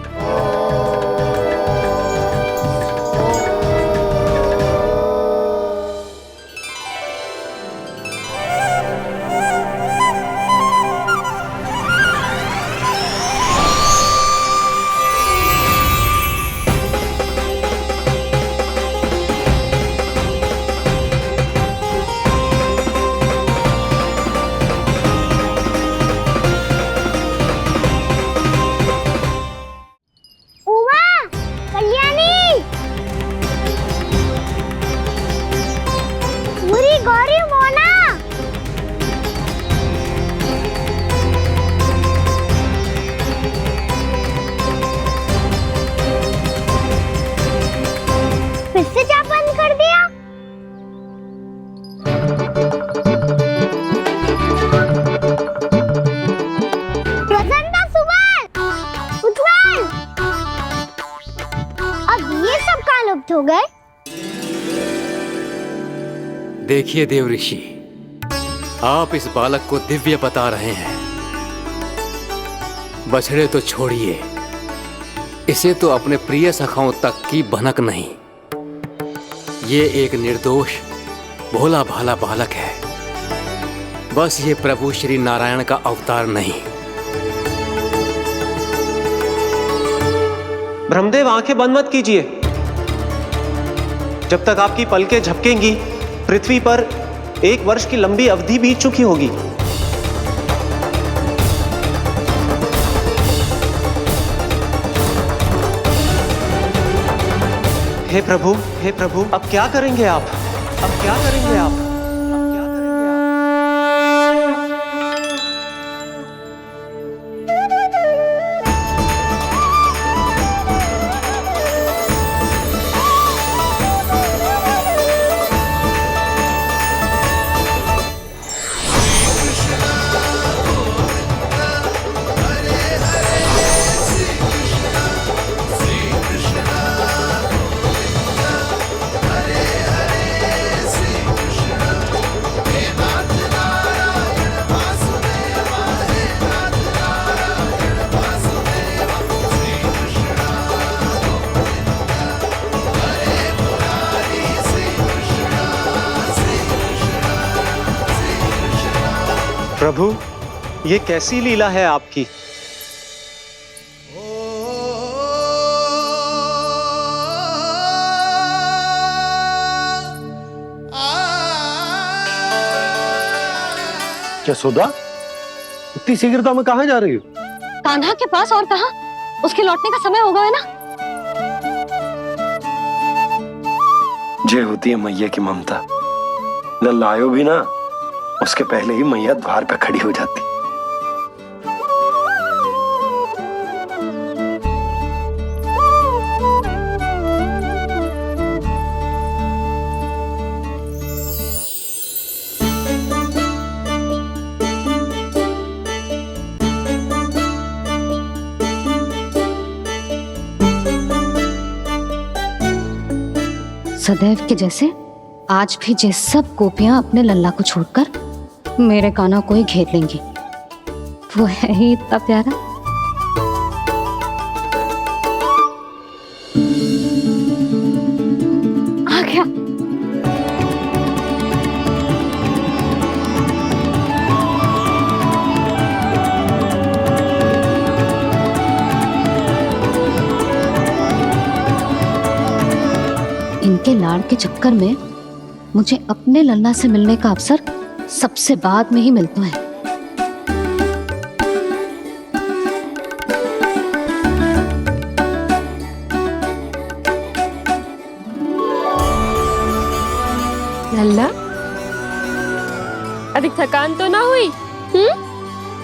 साबित हो गए। देखिए देव ऋषि, आप इस बालक को दिव्य बता रहे हैं। बछड़े तो छोड़िए, इसे तो अपने प्रिय सखाओं तक की भनक नहीं। ये एक निर्दोष भोला भाला बालक है, बस ये प्रभु श्री नारायण का अवतार नहीं। ब्रह्मदेव, आंखें बंद मत कीजिए। जब तक आपकी पलकें झपकेंगी, पृथ्वी पर 1 वर्ष की लंबी अवधि बीत चुकी होगी। हे प्रभु, अब क्या करेंगे आप? अब क्या करेंगे आप? प्रभु, ये कैसी लीला है आपकी? क्या सुधा, इतनी शीघ्रता में कहाँ जा रही हो? कान्हा के पास, और कहाँ? उसके लौटने का समय हो गया है ना। जय होती है मैया की ममता। लल्ला आयो भी ना, उसके पहले ही मैया द्वार पे खड़ी हो जाती। सदैव के जैसे आज भी ये सब गोपियां अपने लल्ला को छोड़कर मेरे कान्हा को ही घेर लेंगी। वो है ही इतना प्यारा। आ गया। इनके लाड़ के चक्कर में मुझे अपने लल्ला से मिलने का अवसर सबसे बाद में ही मिलता है। लल्ला, अधिक थकान तो ना हुई?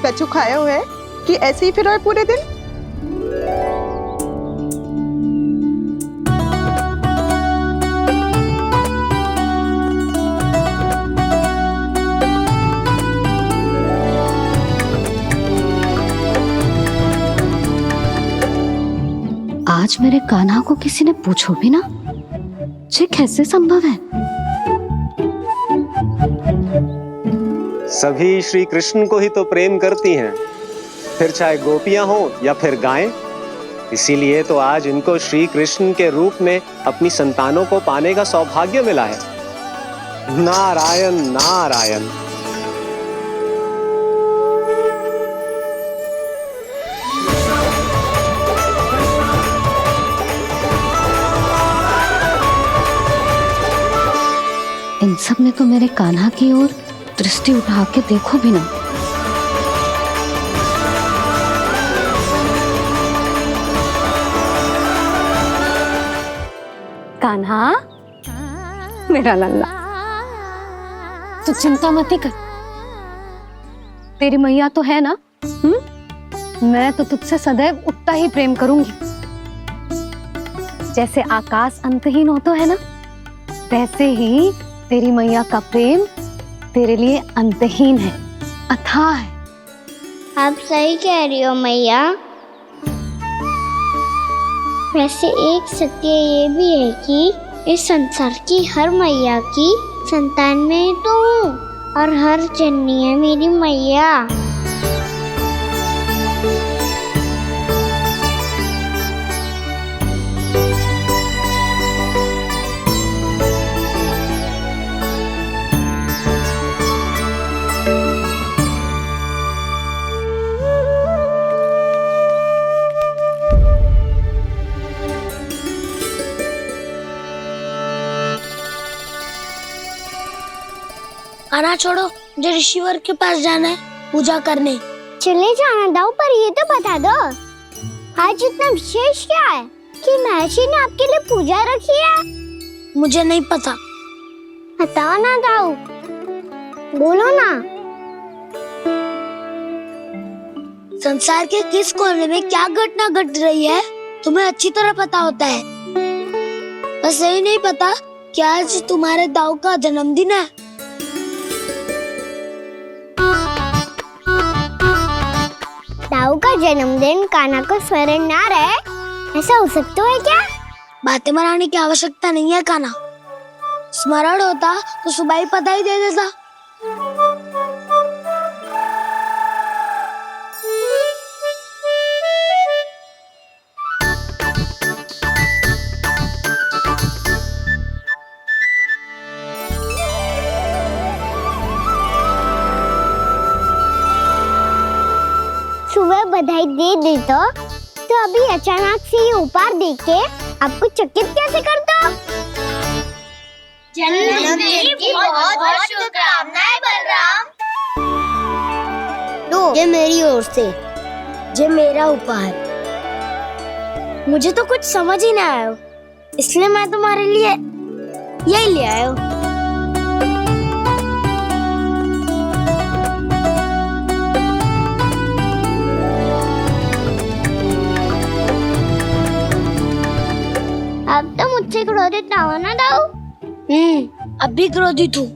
कछु खाया हुआ है कि ऐसे ही फिर रहे पूरे दिन? आज मेरे कान्हा को किसी ने पूछो भी ना, ये कैसे संभव है? सभी श्री कृष्ण को ही तो प्रेम करती हैं, फिर चाहे गोपियां हो या फिर गायें। इसीलिए तो आज इनको श्री कृष्ण के रूप में अपनी संतानों को पाने का सौभाग्य मिला है। नारायण नारायण। इन सब ने तो मेरे कान्हा की ओर दृष्टि उठा के देखो भी ना। कान्हा, मेरा लल्ला, तू चिंता मत कर। तेरी मैया तो है ना? मैं तो तुझसे सदैव उतना ही प्रेम करूंगी। जैसे आकाश अंतहीन होता है ना, वैसे ही तेरी मैया का प्रेम तेरे लिए अंतहीन है, अथाह है। आप सही कह रही हो मैया। वैसे एक सत्य ये भी है कि इस संसार की हर मैया की संतान में तो हूँ और हर जननी है मेरी मैया। खाना छोड़ो, मुझे ऋषिवर के पास जाना है पूजा करने। चले जाना दाऊ, पर ये तो बता दो आज इतना विशेष क्या है कि महर्षि ने आपके लिए पूजा रखी है? मुझे नहीं पता। बताओ ना दाऊ, बोलो ना। संसार के किस कोने में क्या घटना घट रही है तुम्हें अच्छी तरह पता होता है। बस यही नहीं पता कि आज तुम्हारे दाऊ का जन्मदिन है। दाऊ का जन्मदिन कान्हा को स्मरण ना रहे, ऐसा हो सकता है क्या? बातें बनाने की आवश्यकता नहीं है कान्हा। स्मरण होता तो सुबह ही पता ही दे देता। सुबह बधाई दे दी तो अभी अचानक से ये उपहार देख के आपको चकित कैसे कर दो? जन्मदिन की बहुत-बहुत शुभकामनाएं बलराम। लो, ये मेरी ओर से, ये मेरा उपहार। मुझे तो कुछ समझ ही ना आया, इसलिए मैं तुम्हारे लिए यही ले आया हूँ। अब तो मुझसे क्रोधित ना हो ना दाऊ। अब भी क्रोधित हूँ।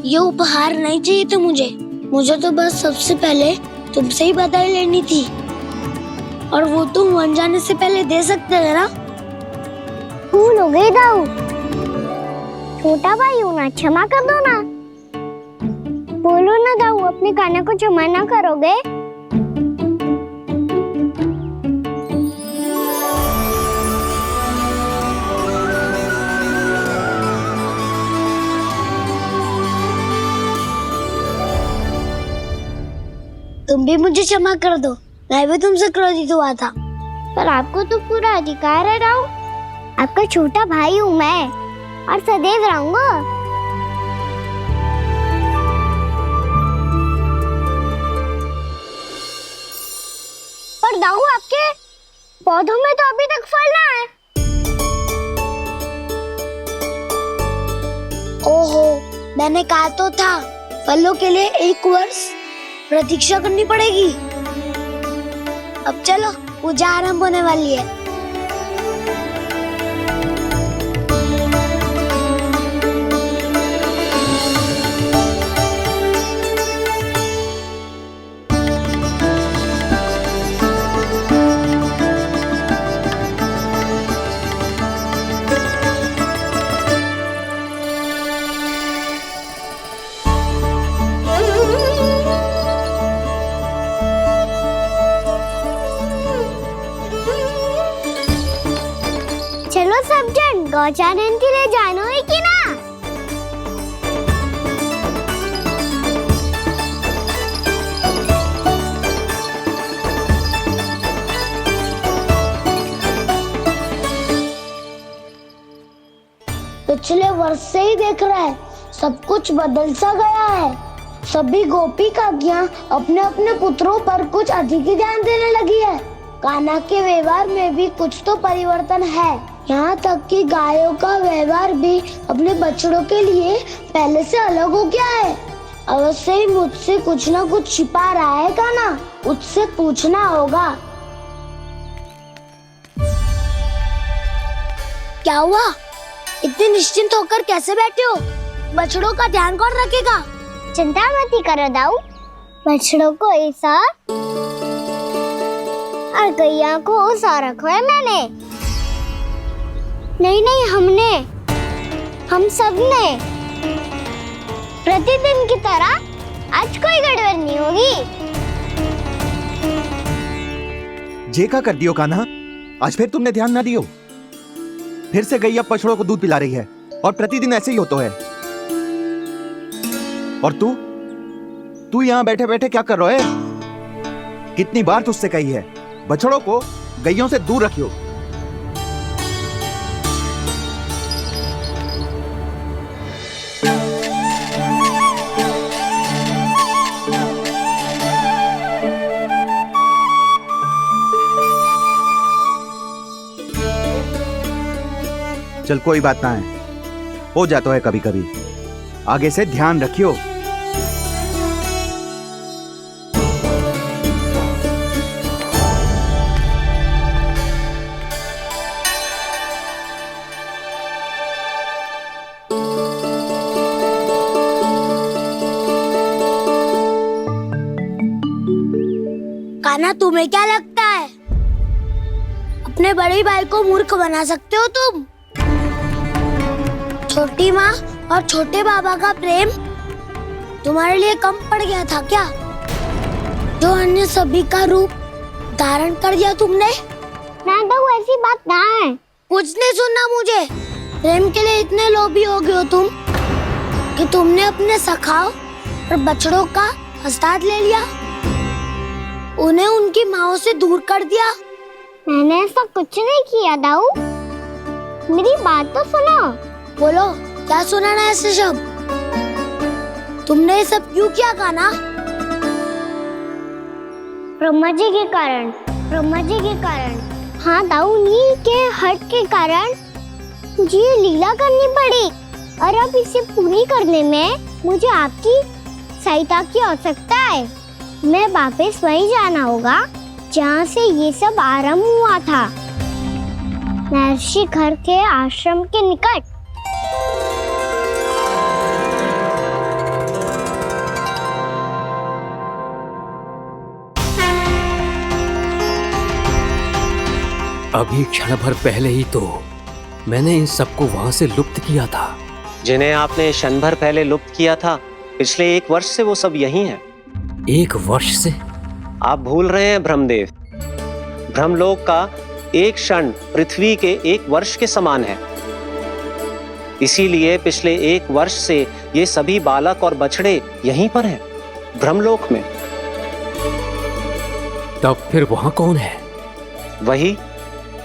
ये उपहार नहीं चाहिए था मुझे तो बस सबसे पहले तुमसे ही बधाई लेनी थी, और वो तुम वन जाने से पहले दे सकते थे ना। भूल हो गई दाऊ, छोटा भाई हूँ ना, क्षमा कर दो ना। बोलो ना दाऊ, अपने कान्हा को क्षमा ना करोगे? तुम भी मुझे क्षमा कर दो, मैं भी तुमसे क्रोधित हुआ था। पर आपको तो पूरा अधिकार है दाऊ, आपका छोटा भाई हूँ मैं और सदैव रहूंगा। पर दाऊ, आपके पौधों में तो अभी तक फल ना है। ओहो, मैंने कहा तो था फलों के लिए 1 वर्ष प्रतीक्षा करनी पड़ेगी। अब चलो, पूजा आरंभ होने वाली है। चलो सब जन गौचारण के लिए जानो है कि ना? पिछले वर्ष से ही देख रहा है, सब कुछ बदल सा गया है। सभी गोपी काकियां अपने अपने पुत्रों पर कुछ अधिक ही ध्यान देने लगी है। कान्हा के व्यवहार में भी कुछ तो परिवर्तन है। यहाँ तक कि गायों का व्यवहार भी अपने बछड़ों के लिए पहले से अलग हो गया है। अवश्य ही मुझसे कुछ ना कुछ छिपा रहा है कान्हा, उससे पूछना होगा। क्या हुआ? इतने निश्चिंत होकर कैसे बैठे हो? बछड़ों का ध्यान कौन रखेगा? चिंता मत करो दाऊ, बछड़ों को ऐसा और गैया को उसा रखवाया मैंने। नहीं, हमने, हम सब ने। प्रतिदिन की तरह आज कोई गड़बड़ नहीं होगी। जे का कर दियो कान्हा, आज फिर तुमने ध्यान ना दियो। फिर से गैया बछड़ों को दूध पिला रही है और प्रतिदिन ऐसे ही होता है। और तू यहाँ बैठे बैठे क्या कर रहा है? कितनी बार तुझसे कही है बछड़ों को गैयों से दूर रखियो। चल कोई बात ना है, हो जाता है कभी कभी। आगे से ध्यान रखियो। कान्हा, तुम्हें क्या लगता है अपने बड़े भाई को मूर्ख बना सकते हो तुम? छोटी माँ और छोटे बाबा का प्रेम तुम्हारे लिए कम पड़ गया था क्या, जो अन्य सभी का रूप धारण कर दिया तुमने? ना तो ऐसी बात ना है। कुछ नहीं सुनना मुझे। प्रेम के लिए इतने लोभी हो गए हो तुम कि तुमने अपने सखाओ और बछड़ों का हस्ताक्षर ले लिया, उन्हें उनकी माँओं से दूर कर दिया। मैंने ऐसा कुछ नहीं किया दाऊ, मेरी बात तो सुनो। बोलो, क्या सुनाना है ऐसे शब्द? तुमने ये सब क्यों किया कान्हा? ब्रह्मा जी के कारण। हाँ दाऊ, नील के हट के कारण मुझे ये लीला करनी पड़ी, और अब इसे पूरी करने में मुझे आपकी सहायता की आवश्यकता है। मैं वापस वहीं जाना होगा जहाँ से ये सब आरंभ हुआ था, महर्षि घर के आश्रम के निकट। अभी क्षण भर पहले ही तो मैंने इन सबको वहां से लुप्त किया था। जिन्हें आपने क्षण भर पहले लुप्त किया था, पिछले 1 वर्ष से वो सब यही हैं। 1 वर्ष से? आप भूल रहे हैं ब्रह्मदेव। ब्रह्मलोक का एक क्षण पृथ्वी के 1 वर्ष के समान है। इसीलिए पिछले 1 वर्ष से ये सभी बालक और बछड़े यहीं पर हैं, ब्रह्मलोक में। तब फिर वहां कौन है? वही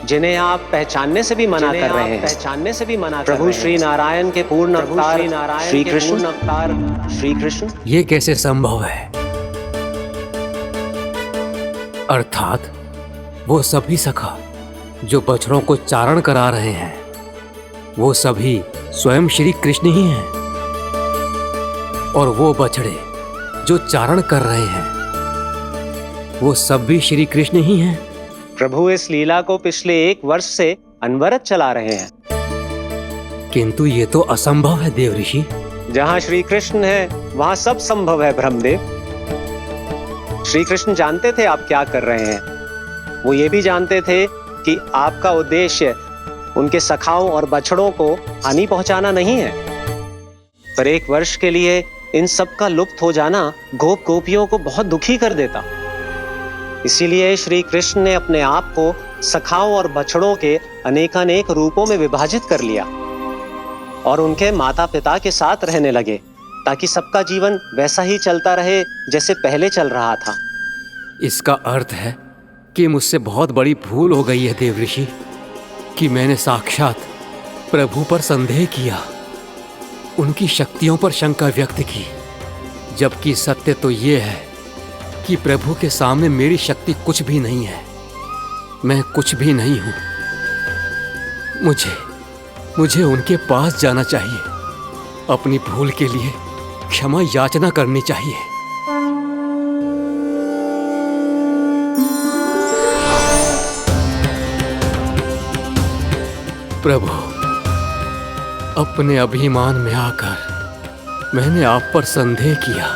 जिन्हें आप पहचानने से भी मना कर रहे हैं। प्रभु श्री नारायण के पूर्ण अवतार श्री कृष्ण। ये कैसे संभव है? अर्थात वो सभी सखा जो बछड़ों को चारण करा रहे हैं, वो सभी स्वयं श्री कृष्ण ही हैं, और वो बछड़े जो चारण कर रहे हैं, वो सब भी श्री कृष्ण ही हैं। प्रभु इस लीला को पिछले 1 वर्ष से अनवरत चला रहे हैं। किंतु ये तो असंभव है देव ऋषि। जहाँ श्री कृष्ण है वहाँ सब संभव है ब्रह्मदेव। श्री कृष्ण जानते थे आप क्या कर रहे हैं। वो ये भी जानते थे कि आपका उद्देश्य उनके सखाओं और बछड़ों को हानि पहुंचाना नहीं है। पर 1 वर्ष के लिए इन सब का लुप्त हो जाना गोप गोपियों को बहुत दुखी कर देता। इसीलिए श्री कृष्ण ने अपने आप को सखाओं और बछड़ों के अनेकानेक रूपों में विभाजित कर लिया और उनके माता पिता के साथ रहने लगे, ताकि सबका जीवन वैसा ही चलता रहे जैसे पहले चल रहा था। इसका अर्थ है कि मुझसे बहुत बड़ी भूल हो गई है देव ऋषि, कि मैंने साक्षात प्रभु पर संदेह किया, उनकी शक्तियों पर शंका व्यक्त की, जबकि सत्य तो ये है कि प्रभु के सामने मेरी शक्ति कुछ भी नहीं है। मैं कुछ भी नहीं हूं। मुझे उनके पास जाना चाहिए, अपनी भूल के लिए क्षमा याचना करनी चाहिए। प्रभु, अपने अभिमान में आकर मैंने आप पर संदेह किया,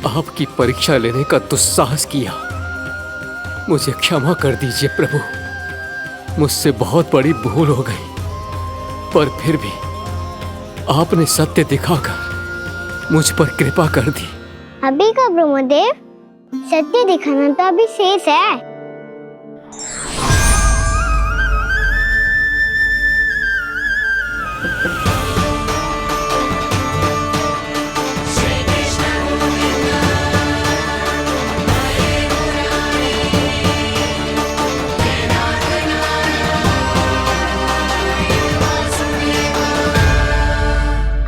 आपकी परीक्षा लेने का दुस्साहस किया। मुझे क्षमा कर दीजिए प्रभु, मुझसे बहुत बड़ी भूल हो गई, पर फिर भी आपने सत्य दिखाकर मुझ पर कृपा कर दी। अभी का ब्रह्मदेव, सत्य दिखाना तो अभी शेष है।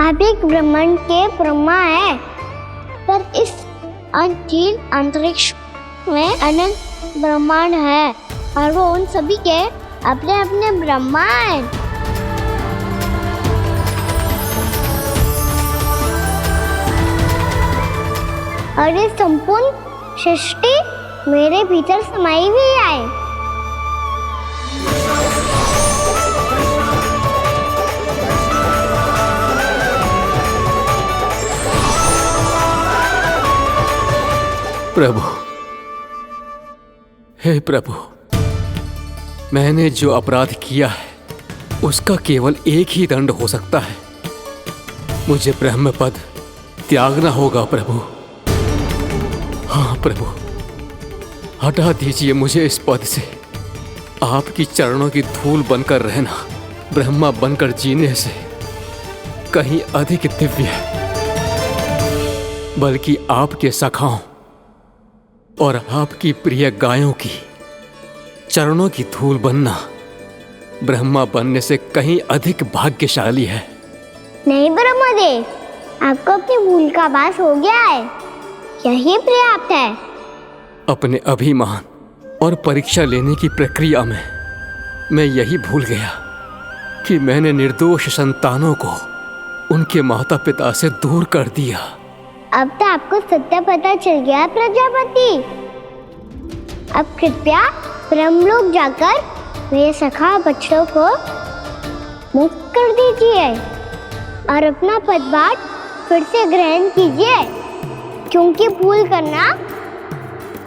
आप एक ब्रह्मांड के ब्रह्मा है, पर इस अनंत अंतरिक्ष में अनंत ब्रह्मांड है और वो उन सभी के अपने अपने ब्रह्मा हैं। और ये संपूर्ण सृष्टि मेरे भीतर समाई हुई है। प्रभु, हे प्रभु, मैंने जो अपराध किया है उसका केवल एक ही दंड हो सकता है। मुझे ब्रह्म पद त्यागना होगा प्रभु। हाँ प्रभु, हटा दीजिए मुझे इस पद से। आपकी चरणों की धूल बनकर रहना ब्रह्मा बनकर जीने से कहीं अधिक दिव्य है। बल्कि आपके सखाओं और आपकी प्रिय गायों की चरणों की धूल बनना ब्रह्मा बनने से कहीं अधिक भाग्यशाली है। नहीं ब्रह्मदेव, आपको अपनी भूल का आभास हो गया है, यही पर्याप्त है। अपने अभिमान और परीक्षा लेने की प्रक्रिया में मैं यही भूल गया कि मैंने निर्दोष संतानों को उनके माता पिता से दूर कर दिया। अब तो आपको सत्य पता चल गया प्रजापति। अब कृपया ब्रह्मलोक जाकर मेरे सखा बच्चों को मुक्त कर दीजिए और अपना पदभार फिर से ग्रहण कीजिए, क्योंकि भूल करना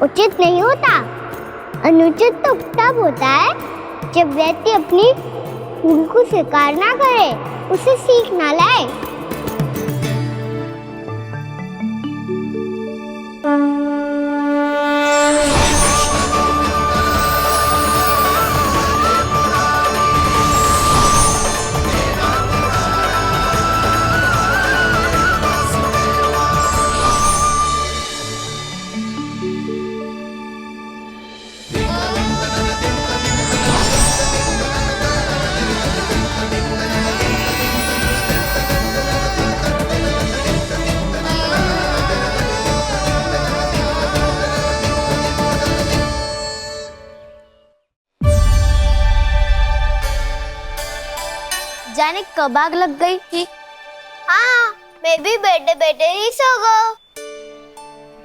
उचित नहीं होता। अनुचित तो तब होता है जब व्यक्ति अपनी भूल को स्वीकार ना करे, उसे सीख ना लाए। जाने कब आग लग गई थी। हाँ, मैं भी बैठे बैठे ही सो गया।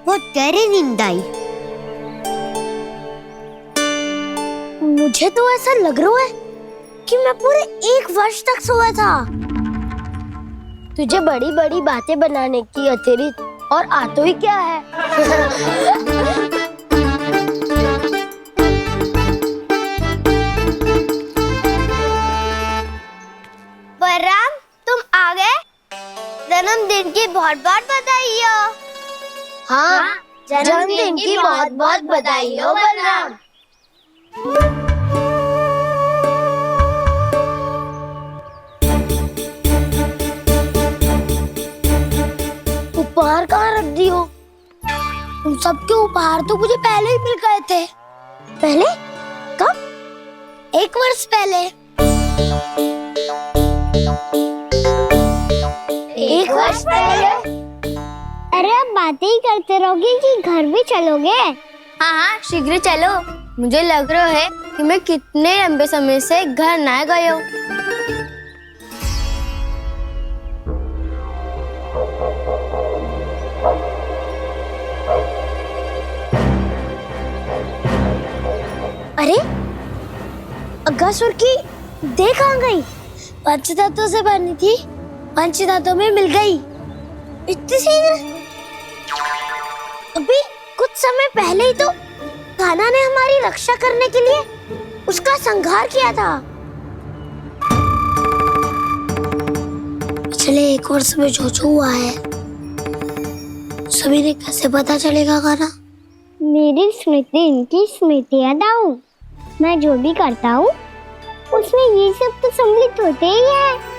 बहुत गहरी नींद आई। मुझे तो ऐसा लग रहा है कि मैं पूरे 1 वर्ष तक सोया था। तुझे बड़ी बड़ी बातें बनाने की अतिरिक्त और आता ही क्या है। बलराम, तुम आ गए? जन्मदिन की बहुत बहुत बधाई हो। हाँ, जन्मदिन की बहुत बहुत बधाई हो बलराम। उपहार कहाँ रख दी हो? तुम सबके उपहार तो मुझे पहले ही मिल गए थे। पहले? कब? 1 वर्ष पहले। 1 वर्ष पहले? अरे अब बातें ही करते रहोगे कि घर भी चलोगे? हाँ हाँ, शीघ्र चलो। मुझे लग रहा है कि मैं कितने लंबे समय से घर ना गए हूँ। अरे, अगासुर की देह कहाँ गई? पंचतत्वों से बनी थी, पंचतत्वों में मिल गई। इतनी शीघ्र? अभी कुछ समय पहले ही तो कान्हा ने हमारी रक्षा करने के लिए उसका संहार किया था। पिछले 1 वर्ष में जो हुआ है सभी ने कैसे पता चलेगा कान्हा? मेरी स्मृति इनकी स्मृति अदाऊं। मैं जो भी करता हूँ उसमें ये सब तो सम्मिलित होते ही है।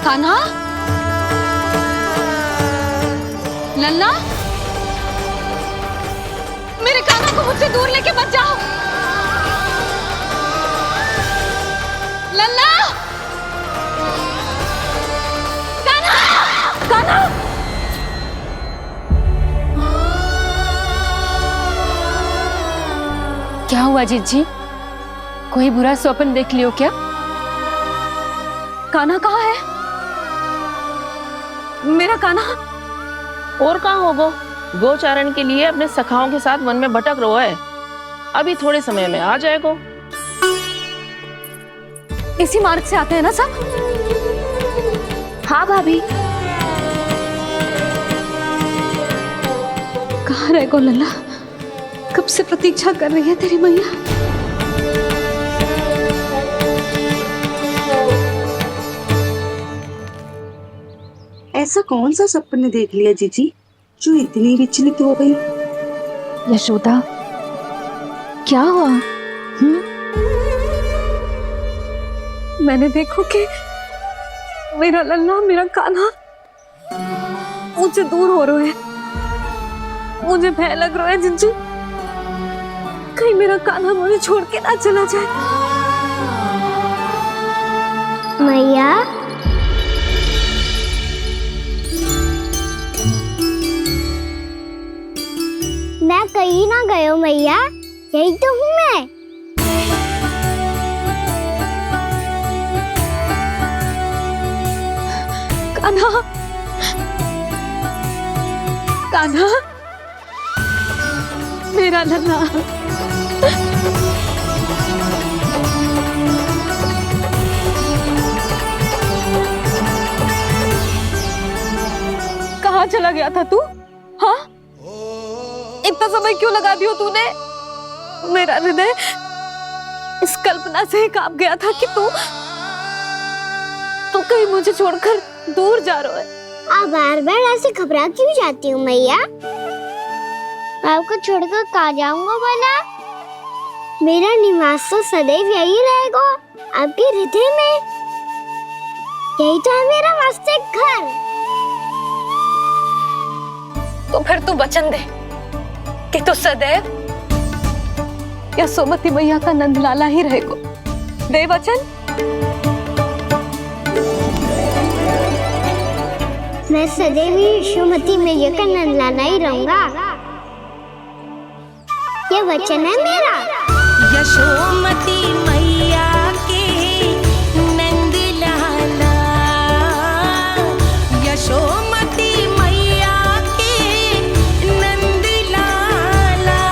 कान्हा, लल्ला, मेरे कान्हा को मुझसे दूर लेके मत जाओ। लल्ला, कान्हा, कान्हा। क्या हुआ जीजी? कोई बुरा स्वप्न देख लियो क्या? कान्हा कहाँ है? मेरा कान्हा? और कहाँ होगो? गोचारण के लिए अपने सखाओं के साथ वन में भटक रहो है। अभी थोड़े समय में आ जाएगो। इसी मार्ग से आते हैं ना सब? हाँ भाभी। कहाँ रह गो लल्ला? कब से प्रतीक्षा कर रही है तेरी मैया। ऐसा कौन सा सपने देख लिया जीजी जो इतनी विचलित हो गई? यशोदा, क्या हुआ? मैंने देखो कि मेरा लल्ला, मेरा कान्हा मुझसे दूर हो रहे हैं। मुझे भय लग रहा है जीजू, कहीं मेरा कान्हा मुझे छोड़ के ना चला जाए। मैया, मैं कहीं ना गयो मैया, यही तो हूँ मैं। कान्हा, कान्हा, मेरा लल्ला। कहाँ चला गया था तू? हाँ, इतना समय क्यों लगा दियो तूने? मेरा हृदय इस कल्पना से ही कांप गया था कि तू कहीं मुझे छोड़कर दूर जा रहा है। आप बार बार ऐसे घबरा क्यों जाती हूँ मैया? आपको छोड़कर कहाँ जाऊंगा भला? मेरा निवास तो सदैव यही रहेगा, आपके हृदय में। यही तो है मेरा वास्तविक घर। तो फिर तू वचन दे कि तू सदैव यशोमती मैया का नंदलाला ही रहेगा। दे वचन। मैं सदैव यशोमती मैया का नंदलाला ही रहूंगा, ये वचन है मेरा। यशोमती मैया के नंदलाला, यशोमती मैया के नंदलाला,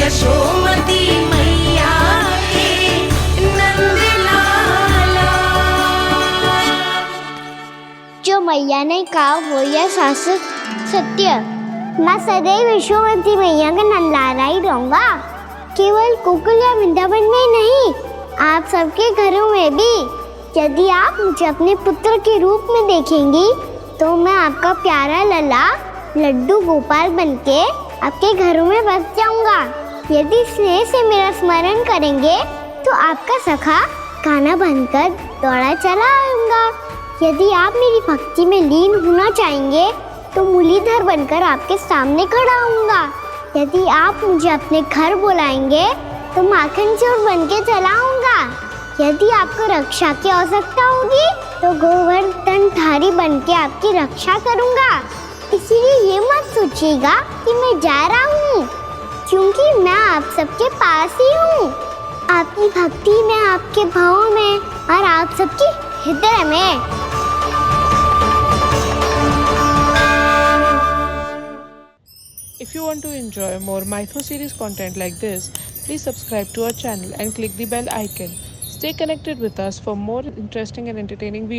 यशोमती मैया के नंदलाला। जो मैया ने कहा वो यह शाश्वत सत्य। मैं सदैव यशोमती मैया का नंदलाला ही रहूंगा, केवल गोकुल या वृंदावन में नहीं, आप सबके घरों में भी। यदि आप मुझे अपने पुत्र के रूप में देखेंगी तो मैं आपका प्यारा लल्ला लड्डू गोपाल बनके आपके घरों में बस जाऊंगा। यदि स्नेह से मेरा स्मरण करेंगे तो आपका सखा कान्हा बनकर दौड़ा चला आऊंगा। यदि आप मेरी भक्ति में लीन होना चाहेंगे तो मुरलीधर बनकर आपके सामने खड़ा होऊंगा। यदि आप मुझे अपने घर बुलाएंगे तो माखन चोर बन के चला आऊंगा। यदि आपको रक्षा की आवश्यकता होगी तो गोवर्धनधारी बन के आपकी रक्षा करूंगा। इसीलिए ये मत सोचिएगा कि मैं जा रहा हूँ, क्योंकि मैं आप सबके पास ही हूँ, आपकी भक्ति में, आपके भाव में और आप सबके हृदय में। If you want to enjoy more Mythos series content like this, please subscribe to our channel and click the bell icon. Stay connected with us for more interesting and entertaining videos.